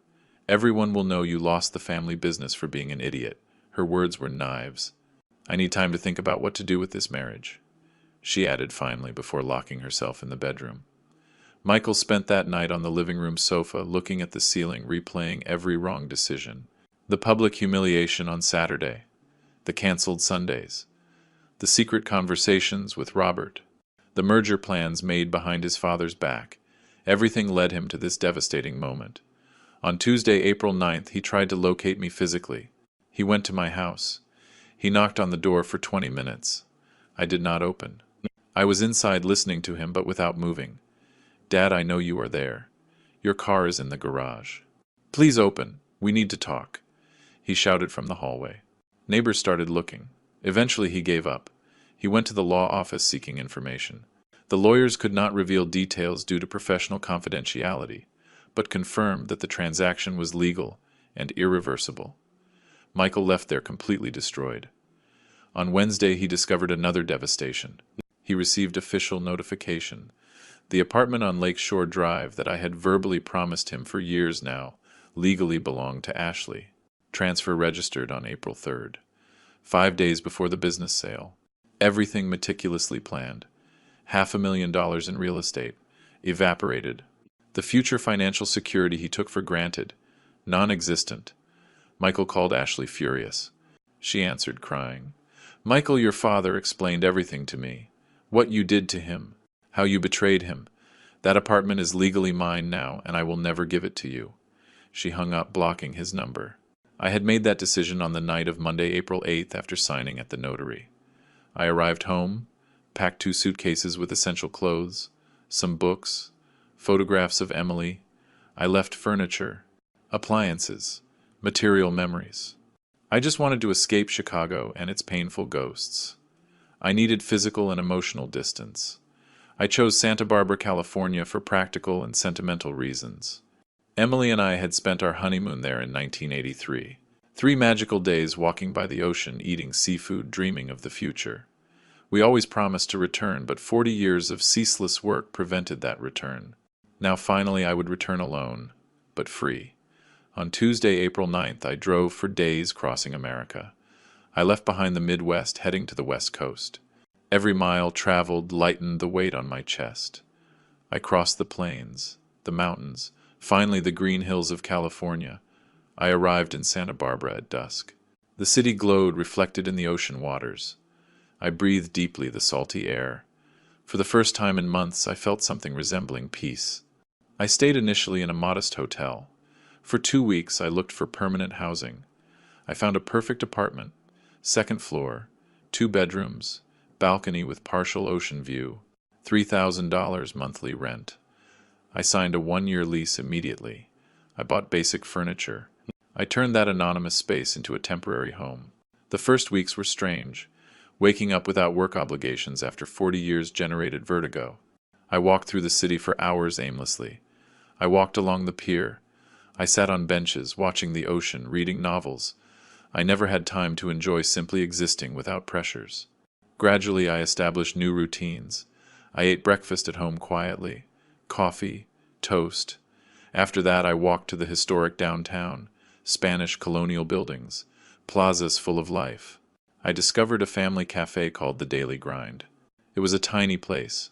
Everyone will know you lost the family business for being an idiot. Her words were knives. I need time to think about what to do with this marriage, she added finally before locking herself in the bedroom. Michael spent that night on the living room sofa, looking at the ceiling, replaying every wrong decision. The public humiliation on Saturday, the canceled Sundays, the secret conversations with Robert, the merger plans made behind his father's back. Everything led him to this devastating moment. On Tuesday, April 9th, he tried to locate me physically. He went to my house. He knocked on the door for 20 minutes. I did not open. I was inside listening to him, but without moving. Dad, I know you are there. Your car is in the garage. Please open. We need to talk. He shouted from the hallway. Neighbors started looking. Eventually he gave up. He went to the law office seeking information. The lawyers could not reveal details due to professional confidentiality, but confirmed that the transaction was legal and irreversible. Michael left there completely destroyed. On Wednesday, he discovered another devastation. He received official notification. The apartment on Lakeshore Drive that I had verbally promised him for years now legally belonged to Ashley. Transfer registered on April 3rd, 5 days before the business sale. Everything meticulously planned. $500,000 in real estate. Evaporated. The future financial security he took for granted. Non-existent. Michael called Ashley furious. She answered, crying. Michael, your father explained everything to me. What you did to him. How you betrayed him. That apartment is legally mine now, and I will never give it to you. She hung up, blocking his number. I had made that decision on the night of Monday, April 8th, after signing at the notary. I arrived home, packed 2 suitcases with essential clothes, some books, photographs of Emily. I left furniture, appliances, material memories. I just wanted to escape Chicago and its painful ghosts. I needed physical and emotional distance. I chose Santa Barbara, California for practical and sentimental reasons. Emily and I had spent our honeymoon there in 1983. 3 magical days walking by the ocean, eating seafood, dreaming of the future. We always promised to return, but 40 years of ceaseless work prevented that return. Now finally I would return alone, but free. On Tuesday, April 9th, I drove for days crossing America. I left behind the Midwest, heading to the West Coast. Every mile traveled lightened the weight on my chest. I crossed the plains, the mountains, finally the green hills of California. I arrived in Santa Barbara at dusk. The city glowed, reflected in the ocean waters. I breathed deeply the salty air. For the first time in months, I felt something resembling peace. I stayed initially in a modest hotel. For 2 weeks, I looked for permanent housing. I found a perfect apartment, second floor, 2 bedrooms, balcony with partial ocean view, $3,000 monthly rent. I signed a 1-year lease immediately. I bought basic furniture. I turned that anonymous space into a temporary home. The first weeks were strange. Waking up without work obligations after 40 years generated vertigo. I walked through the city for hours aimlessly. I walked along the pier. I sat on benches, watching the ocean, reading novels. I never had time to enjoy simply existing without pressures. Gradually, I established new routines. I ate breakfast at home quietly. Coffee, toast. After that, I walked to the historic downtown, Spanish colonial buildings, plazas full of life. I discovered a family cafe called The Daily Grind. It was a tiny place,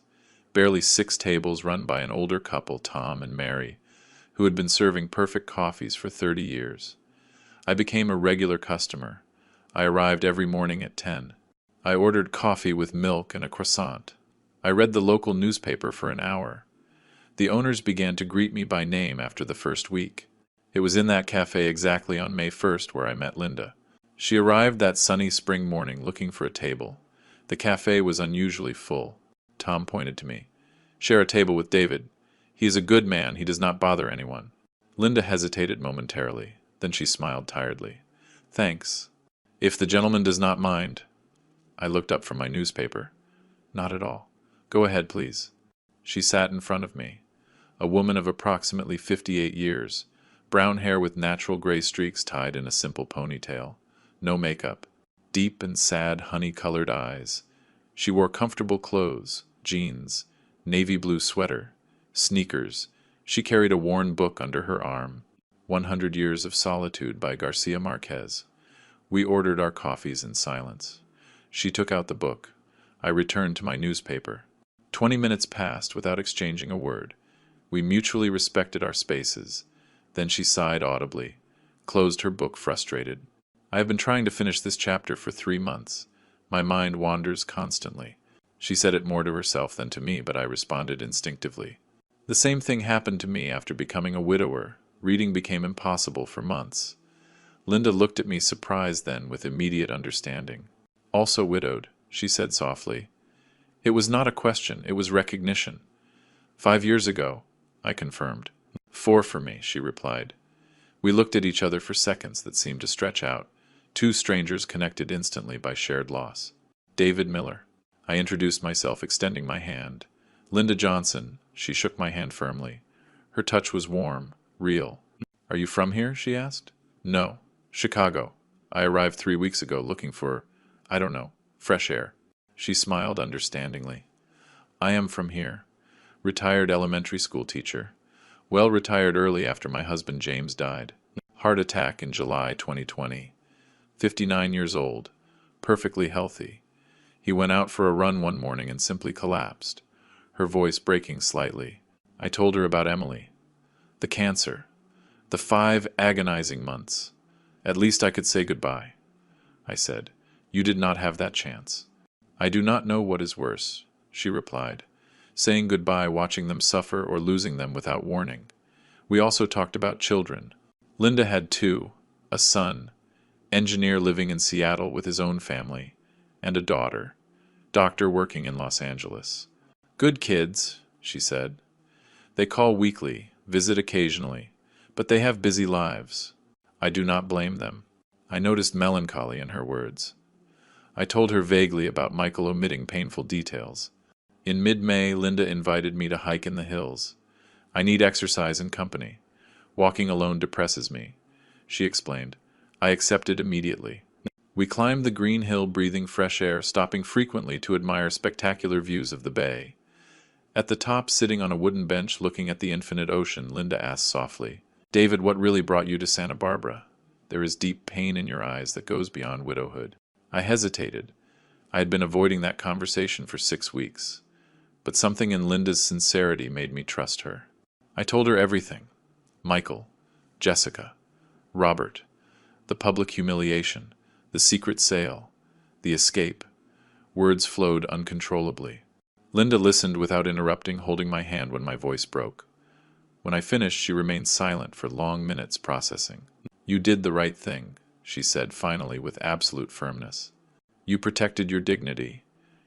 barely 6 tables, run by an older couple, Tom and Mary, who had been serving perfect coffees for 30 years. I became a regular customer. I arrived every morning at 10. I ordered coffee with milk and a croissant. I read the local newspaper for an hour. The owners began to greet me by name after the first week. It was in that cafe exactly on May 1st where I met Linda. She arrived that sunny spring morning looking for a table. The cafe was unusually full. Tom pointed to me. "Share a table with David. He is a good man. He does not bother anyone." Linda hesitated momentarily. Then she smiled tiredly. "Thanks. If the gentleman does not mind." I looked up from my newspaper. "Not at all. Go ahead, please." She sat in front of me. A woman of approximately 58 years, brown hair with natural gray streaks tied in a simple ponytail. No makeup. Deep and sad honey-colored eyes. She wore comfortable clothes, jeans, navy blue sweater, sneakers. She carried a worn book under her arm, 100 Years of Solitude by Garcia Marquez. We ordered our coffees in silence. She took out the book. I returned to my newspaper. 20 minutes passed without exchanging a word. We mutually respected our spaces. Then she sighed audibly, closed her book frustrated. "I have been trying to finish this chapter for 3 months. My mind wanders constantly." She said it more to herself than to me, but I responded instinctively. The same thing happened to me after becoming a widower. Reading became impossible for months. Linda looked at me surprised then, with immediate understanding. "Also widowed," she said softly. It was not a question, it was recognition. 5 years ago, I confirmed. 4 for me, she replied. We looked at each other for seconds that seemed to stretch out. 2 strangers connected instantly by shared loss. "David Miller." I introduced myself, extending my hand. "Linda Johnson." She shook my hand firmly. Her touch was warm, real. "Are you from here?" she asked. "No. Chicago. I arrived 3 weeks ago looking for, I don't know, fresh air." She smiled understandingly. "I am from here. Retired elementary school teacher. Well, retired early after my husband James died. Heart attack in July 2020. 59 years old. Perfectly healthy. He went out for a run one morning and simply collapsed." Her voice breaking slightly. I told her about Emily. The cancer. The 5 agonizing months. "At least I could say goodbye," I said. "You did not have that chance." "I do not know what is worse," she replied. "Saying goodbye, watching them suffer, or losing them without warning." We also talked about children. Linda had 2, a son, engineer living in Seattle with his own family, and a daughter, doctor working in Los Angeles. "Good kids," she said. "They call weekly, visit occasionally, but they have busy lives. I do not blame them." I noticed melancholy in her words. I told her vaguely about Michael, omitting painful details. In mid-May, Linda invited me to hike in the hills. "I need exercise and company. Walking alone depresses me," she explained. I accepted immediately. We climbed the green hill, breathing fresh air, stopping frequently to admire spectacular views of the bay. At the top, sitting on a wooden bench looking at the infinite ocean, Linda asked softly, "David, what really brought you to Santa Barbara? There is deep pain in your eyes that goes beyond widowhood." I hesitated. I had been avoiding that conversation for 6 weeks, but something in Linda's sincerity made me trust her. I told her everything. Michael, Jessica, Robert, the public humiliation, the secret sale, the escape. Words flowed uncontrollably. Linda listened without interrupting, holding my hand when my voice broke. When I finished, she remained silent for long minutes, processing. "You did the right thing," she said finally with absolute firmness. "You protected your dignity.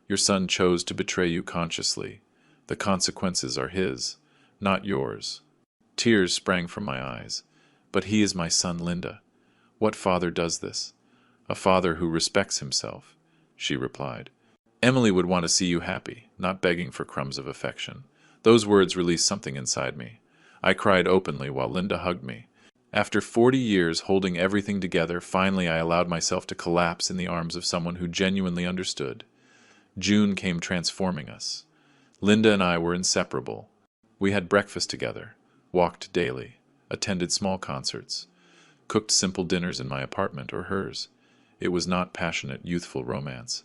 Your son chose to betray you consciously. The consequences are his, not yours." Tears sprang from my eyes. "But he is my son, Linda. What father does this?" "A father who respects himself," she replied. "Emily would want to see you happy, not begging for crumbs of affection." Those words released something inside me. I cried openly while Linda hugged me. After 40 years holding everything together, finally I allowed myself to collapse in the arms of someone who genuinely understood. June came transforming us. Linda and I were inseparable. We had breakfast together, walked daily, attended small concerts, cooked simple dinners in my apartment or hers. It was not passionate, youthful romance.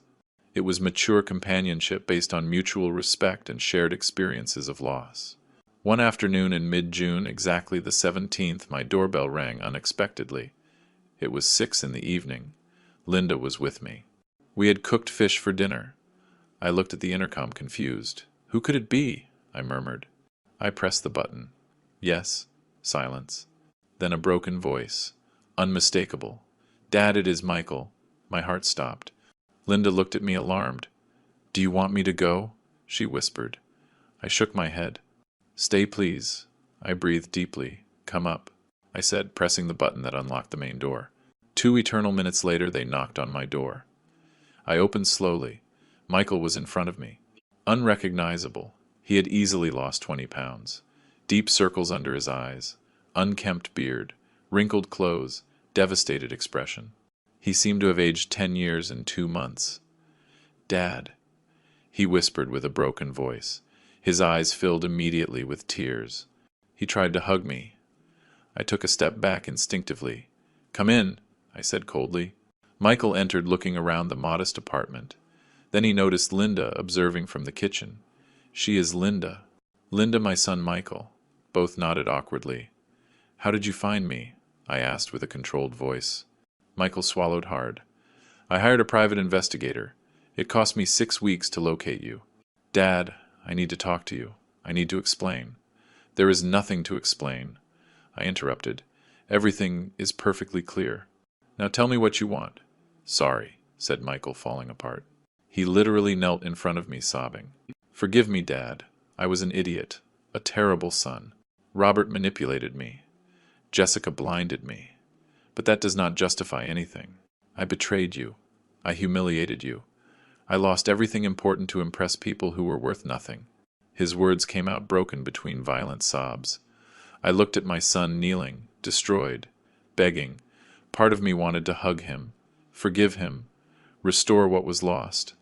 It was mature companionship based on mutual respect and shared experiences of loss. One afternoon in mid-June, exactly the 17th, my doorbell rang unexpectedly. It was 6 in the evening. Linda was with me. We had cooked fish for dinner. I looked at the intercom, confused. "Who could it be?" I murmured. I pressed the button. "Yes." Silence. Then a broken voice. Unmistakable. "Dad, it is Michael." My heart stopped. Linda looked at me alarmed. "Do you want me to go?" she whispered. I shook my head. "Stay, please." I breathed deeply. "Come up," I said, pressing the button that unlocked the main door. 2 eternal minutes later, they knocked on my door. I opened slowly. Michael was in front of me. Unrecognizable. He had easily lost 20 pounds. Deep circles under his eyes, unkempt beard, wrinkled clothes, devastated expression. He seemed to have aged 10 years and 2 months. "Dad," he whispered with a broken voice. His eyes filled immediately with tears. He tried to hug me. I took a step back instinctively. "Come in," I said coldly. Michael entered, looking around the modest apartment. Then he noticed Linda observing from the kitchen. "She is Linda." "Linda, my son Michael." Both nodded awkwardly. "How did you find me?" I asked with a controlled voice. Michael swallowed hard. "I hired a private investigator. It cost me 6 weeks to locate you." "Dad, I need to talk to you. I need to explain." "There is nothing to explain," I interrupted. "Everything is perfectly clear. Now tell me what you want." "Sorry," said Michael, falling apart. He literally knelt in front of me, sobbing. "Forgive me, Dad. I was an idiot, a terrible son. Robert manipulated me. Jessica blinded me. But that does not justify anything. I betrayed you. I humiliated you. I lost everything important to impress people who were worth nothing." His words came out broken between violent sobs. I looked at my son kneeling, destroyed, begging. Part of me wanted to hug him, forgive him, restore what was lost.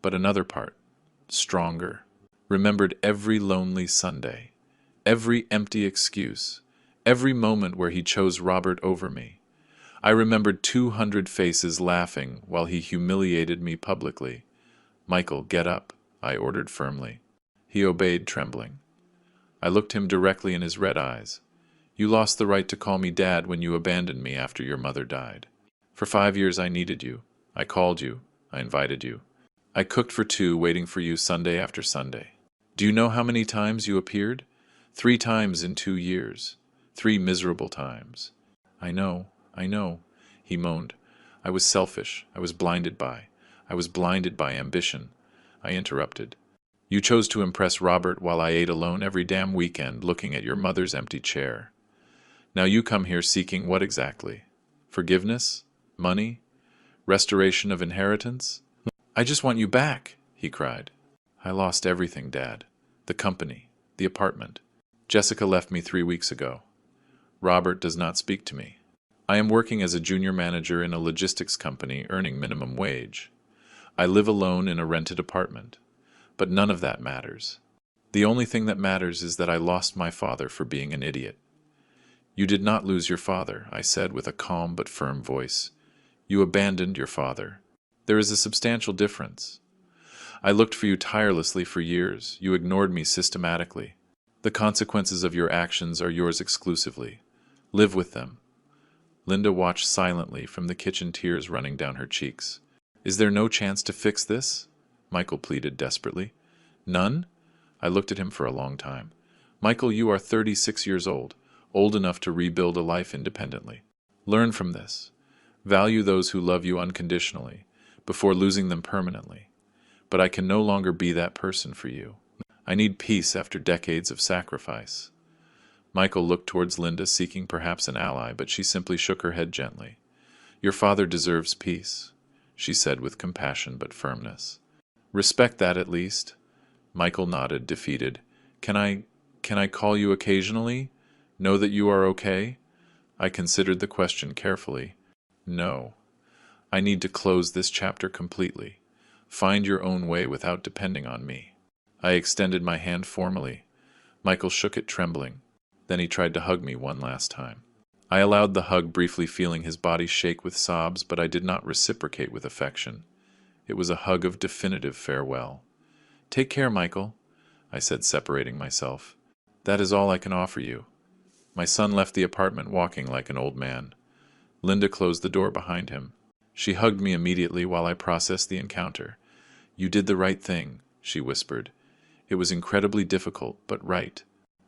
But another part, stronger, remembered every lonely Sunday, every empty excuse, every moment where he chose Robert over me. I remembered 200 faces laughing while he humiliated me publicly. "Michael, get up," I ordered firmly. He obeyed, trembling. I looked him directly in his red eyes. "You lost the right to call me Dad when you abandoned me after your mother died. For 5 years I needed you. I called you. I invited you. I cooked for 2, waiting for you Sunday after Sunday. Do you know how many times you appeared? 3 times in 2 years. 3 miserable times." I know, he moaned. "I was selfish. I was blinded by ambition." I interrupted. "You chose to impress Robert while I ate alone every damn weekend looking at your mother's empty chair. Now you come here seeking what exactly? Forgiveness? Money? Restoration of inheritance?" "I just want you back," he cried. "I lost everything, Dad. The company, the apartment. Jessica left me 3 weeks ago. Robert does not speak to me. I am working as a junior manager in a logistics company earning minimum wage. I live alone in a rented apartment. But none of that matters. The only thing that matters is that I lost my father for being an idiot. You did not lose your father, I said with a calm but firm voice. You abandoned your father. There is a substantial difference. I looked for you tirelessly for years. You ignored me systematically. The consequences of your actions are yours exclusively. Live with them. Linda watched silently from the kitchen, tears running down her cheeks. Is there no chance to fix this? Michael pleaded desperately. None? I looked at him for a long time. Michael, you are 36 years old enough to rebuild a life independently. Learn from this. Value those who love you unconditionally, before losing them permanently. But I can no longer be that person for you. I need peace after decades of sacrifice. Michael looked towards Linda, seeking perhaps an ally, but she simply shook her head gently. Your father deserves peace, she said with compassion but firmness. Respect that at least. Michael nodded, defeated. Can I call you occasionally? Know that you are okay? I considered the question carefully. No. I need to close this chapter completely. Find your own way without depending on me. I extended my hand formally. Michael shook it, trembling. Then he tried to hug me one last time. I allowed the hug, briefly feeling his body shake with sobs, but I did not reciprocate with affection. It was a hug of definitive farewell. Take care, Michael, I said, separating myself. That is all I can offer you. My son left the apartment walking like an old man. Linda closed the door behind him. She hugged me immediately while I processed the encounter. You did the right thing, she whispered. It was incredibly difficult, but right.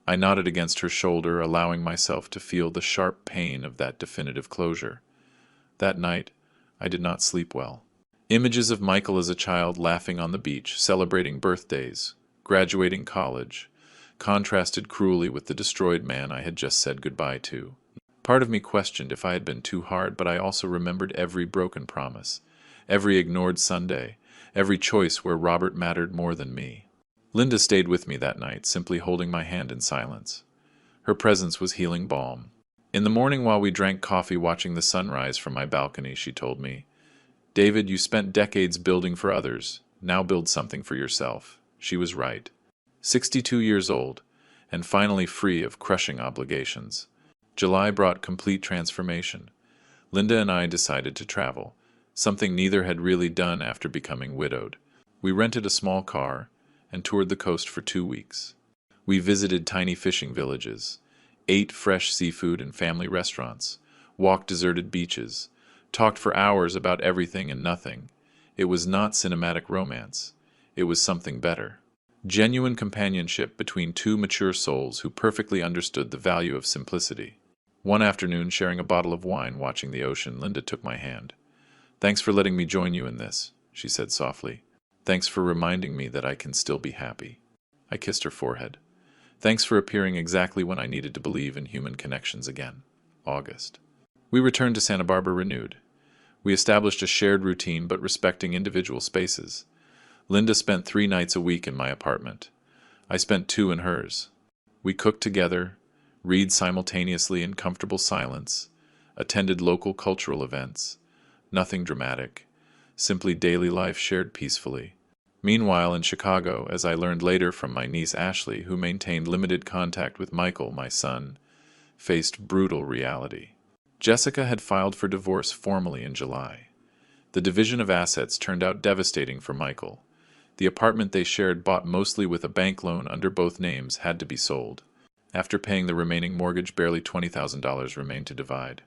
I nodded against her shoulder, allowing myself to feel the sharp pain of that definitive closure. That night, I did not sleep well. Images of Michael as a child laughing on the beach, celebrating birthdays, graduating college, contrasted cruelly with the destroyed man I had just said goodbye to. Part of me questioned if I had been too hard, but I also remembered every broken promise, every ignored Sunday, every choice where Robert mattered more than me. Linda stayed with me that night, simply holding my hand in silence. Her presence was healing balm. In the morning, while we drank coffee watching the sunrise from my balcony, she told me, David, you spent decades building for others. Now build something for yourself. She was right. 62 years old, and finally free of crushing obligations. July brought complete transformation. Linda and I decided to travel, something neither had really done after becoming widowed. We rented a small car and toured the coast for 2 weeks. We visited tiny fishing villages, ate fresh seafood in family restaurants, walked deserted beaches, talked for hours about everything and nothing. It was not cinematic romance. It was something better. Genuine companionship between two mature souls who perfectly understood the value of simplicity. One afternoon, sharing a bottle of wine, watching the ocean, Linda took my hand. Thanks for letting me join you in this, she said softly. Thanks for reminding me that I can still be happy. I kissed her forehead. Thanks for appearing exactly when I needed to believe in human connections again. August. We returned to Santa Barbara renewed. We established a shared routine but respecting individual spaces. Linda spent 3 nights a week in my apartment. I spent 2 in hers. We cooked together, read simultaneously in comfortable silence, attended local cultural events. Nothing dramatic, simply daily life shared peacefully. Meanwhile, in Chicago, as I learned later from my niece Ashley, who maintained limited contact with Michael, my son, faced brutal reality. Jessica had filed for divorce formally in July. The division of assets turned out devastating for Michael. The apartment they shared, bought mostly with a bank loan under both names, had to be sold. After paying the remaining mortgage, barely $20,000 remained to divide.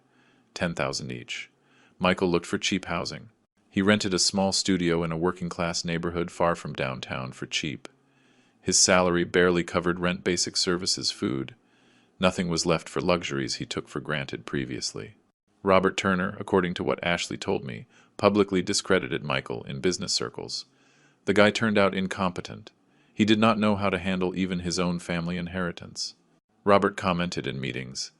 $10,000 each. Michael looked for cheap housing. He rented a small studio in a working-class neighborhood far from downtown for cheap. His salary barely covered rent, basic services, food. Nothing was left for luxuries he took for granted previously. Robert Turner, according to what Ashley told me, publicly discredited Michael in business circles. The guy turned out incompetent. He did not know how to handle even his own family inheritance. Robert commented in meetings.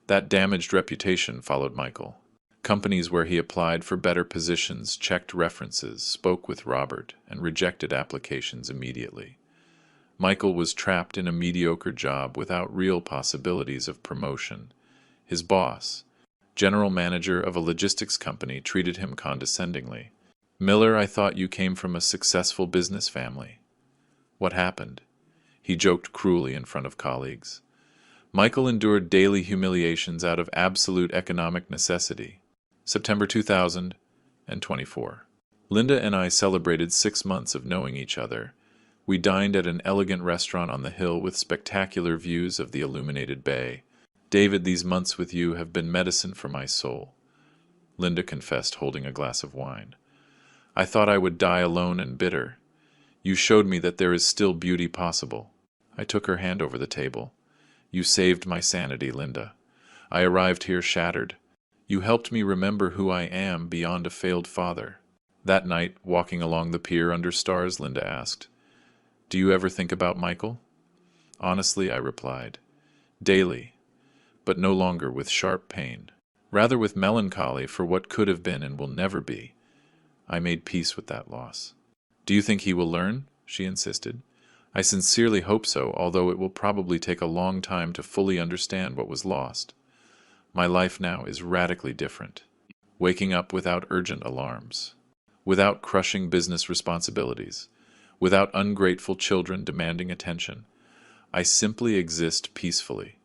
That damaged reputation followed Michael. Companies where he applied for better positions checked references, spoke with Robert, and rejected applications immediately. Michael was trapped in a mediocre job without real possibilities of promotion. His boss, general manager of a logistics company, treated him condescendingly. Miller, I thought you came from a successful business family. What happened? he joked cruelly in front of colleagues. Michael endured daily humiliations out of absolute economic necessity. September 2024. Linda and I celebrated 6 months of knowing each other. We dined at an elegant restaurant on the hill with spectacular views of the illuminated bay. David, these months with you have been medicine for my soul, Linda confessed, holding a glass of wine. I thought I would die alone and bitter. You showed me that there is still beauty possible. I took her hand over the table. You saved my sanity, Linda. I arrived here shattered. You helped me remember who I am beyond a failed father. That night, walking along the pier under stars, Linda asked, "Do you ever think about Michael?" Honestly, I replied, daily, but no longer with sharp pain. Rather with melancholy for what could have been and will never be. I made peace with that loss. Do you think he will learn? She insisted. I sincerely hope so, although it will probably take a long time to fully understand what was lost. My life now is radically different. Waking up without urgent alarms, without crushing business responsibilities, without ungrateful children demanding attention. I simply exist peacefully.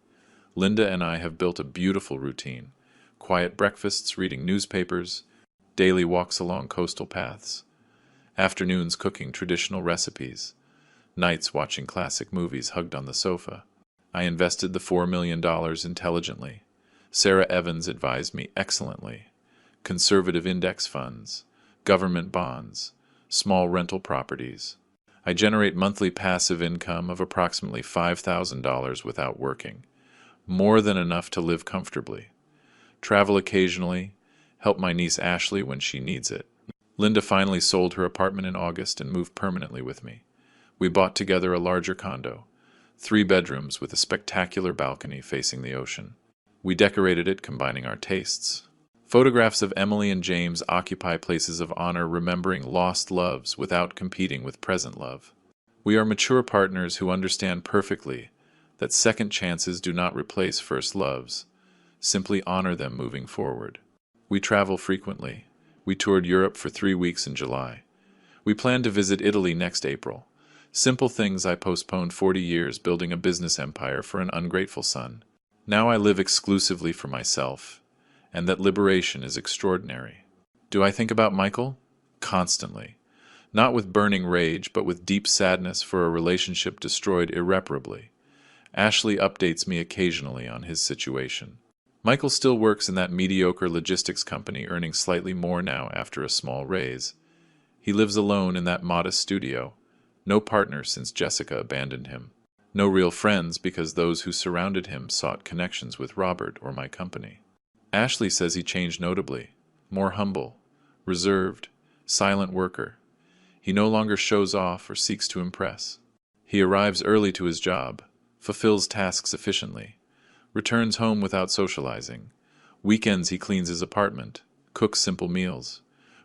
Linda and I have built a beautiful routine. Quiet breakfasts, reading newspapers, daily walks along coastal paths, afternoons cooking traditional recipes, nights watching classic movies hugged on the sofa. I invested the $4 million intelligently. Sarah Evans advised me excellently. Conservative index funds, government bonds, small rental properties. I generate monthly passive income of approximately $5,000 without working, more than enough to live comfortably. Travel occasionally, help my niece Ashley when she needs it. Linda finally sold her apartment in August and moved permanently with me. We bought together a larger condo, 3 bedrooms with a spectacular balcony facing the ocean. We decorated it, combining our tastes. Photographs of Emily and James occupy places of honor, remembering lost loves without competing with present love. We are mature partners who understand perfectly that second chances do not replace first loves. Simply honor them moving forward. We travel frequently. We toured Europe for 3 weeks in July. We plan to visit Italy next April. Simple things I postponed 40 years, building a business empire for an ungrateful son. Now I live exclusively for myself, and that liberation is extraordinary. Do I think about Michael? Constantly. Not with burning rage, but with deep sadness for a relationship destroyed irreparably. Ashley updates me occasionally on his situation. Michael still works in that mediocre logistics company, earning slightly more now after a small raise. He lives alone in that modest studio. No partner since Jessica abandoned him. No real friends because those who surrounded him sought connections with Robert or my company. Ashley says he changed notably. More humble, reserved, silent worker. He no longer shows off or seeks to impress. He arrives early to his job, fulfills tasks efficiently, returns home without socializing. Weekends he cleans his apartment, cooks simple meals,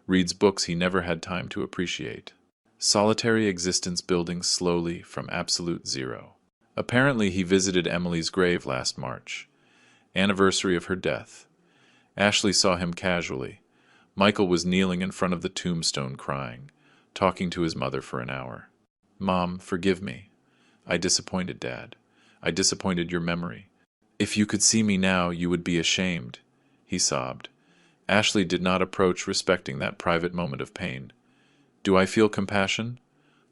reads books he never had time to appreciate. Solitary existence building slowly from absolute zero. Apparently he visited Emily's grave last March, anniversary of her death. Ashley saw him casually. Michael was kneeling in front of the tombstone crying, talking to his mother for an hour. "Mom, forgive me. I disappointed Dad. I disappointed your memory. If you could see me now, you would be ashamed," he sobbed. Ashley did not approach, respecting that private moment of pain. Do I feel compassion?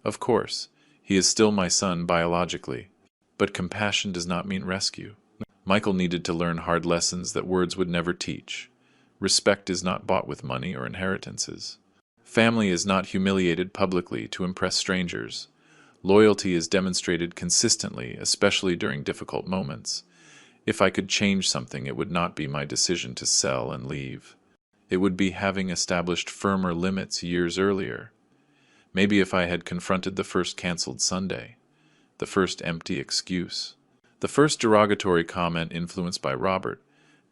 Of course. He is still my son biologically. But compassion does not mean rescue. Michael needed to learn hard lessons that words would never teach. Respect is not bought with money or inheritances. Family is not humiliated publicly to impress strangers. Loyalty is demonstrated consistently, especially during difficult moments. If I could change something, it would not be my decision to sell and leave. It would be having established firmer limits years earlier. Maybe if I had confronted the first canceled Sunday, the first empty excuse, the first derogatory comment influenced by Robert,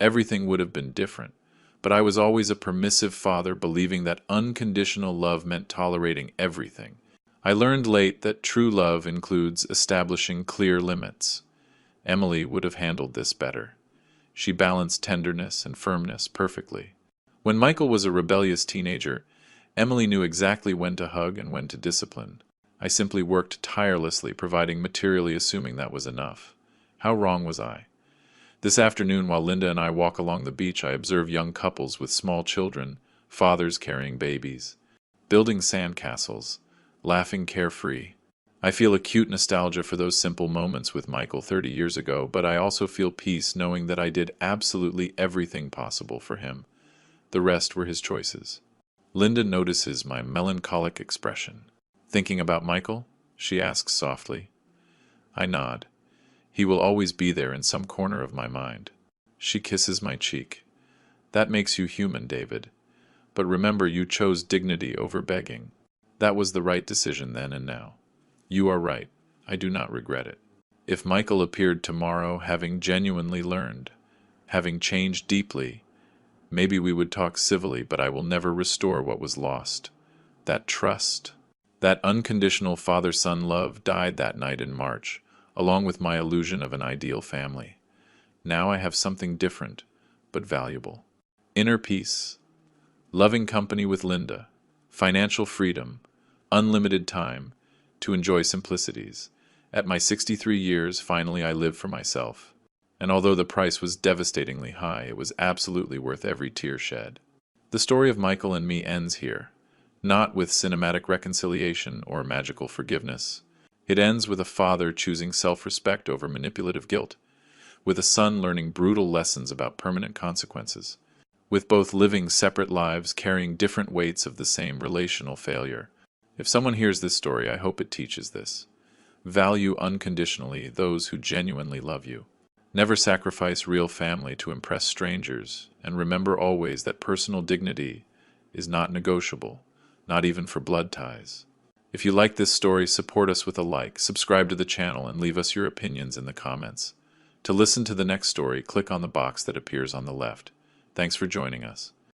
everything would have been different. But I was always a permissive father, believing that unconditional love meant tolerating everything. I learned late that true love includes establishing clear limits. Emily would have handled this better. She balanced tenderness and firmness perfectly. When Michael was a rebellious teenager, Emily knew exactly when to hug and when to discipline. I simply worked tirelessly, providing materially, assuming that was enough. How wrong was I? This afternoon, while Linda and I walk along the beach, I observe young couples with small children, fathers carrying babies, building sandcastles, laughing carefree. I feel acute nostalgia for those simple moments with Michael 30 years ago, but I also feel peace knowing that I did absolutely everything possible for him. The rest were his choices. Linda notices my melancholic expression. Thinking about Michael? She asks softly. I nod. He will always be there in some corner of my mind. She kisses my cheek. That makes you human, David. But remember, you chose dignity over begging. That was the right decision then and now. You are right. I do not regret it. If Michael appeared tomorrow, having genuinely learned, having changed deeply, maybe we would talk civilly, but I will never restore what was lost. That trust, that unconditional father-son love died that night in March, along with my illusion of an ideal family. Now I have something different, but valuable. Inner peace, loving company with Linda, financial freedom, unlimited time to enjoy simplicities. At my 63 years, finally I live for myself. And although the price was devastatingly high, it was absolutely worth every tear shed. The story of Michael and me ends here, not with cinematic reconciliation or magical forgiveness. It ends with a father choosing self-respect over manipulative guilt, with a son learning brutal lessons about permanent consequences, with both living separate lives carrying different weights of the same relational failure. If someone hears this story, I hope it teaches this. Value unconditionally those who genuinely love you. Never sacrifice real family to impress strangers, and remember always that personal dignity is not negotiable, not even for blood ties. If you like this story, support us with a like, subscribe to the channel, and leave us your opinions in the comments. To listen to the next story, click on the box that appears on the left. Thanks for joining us.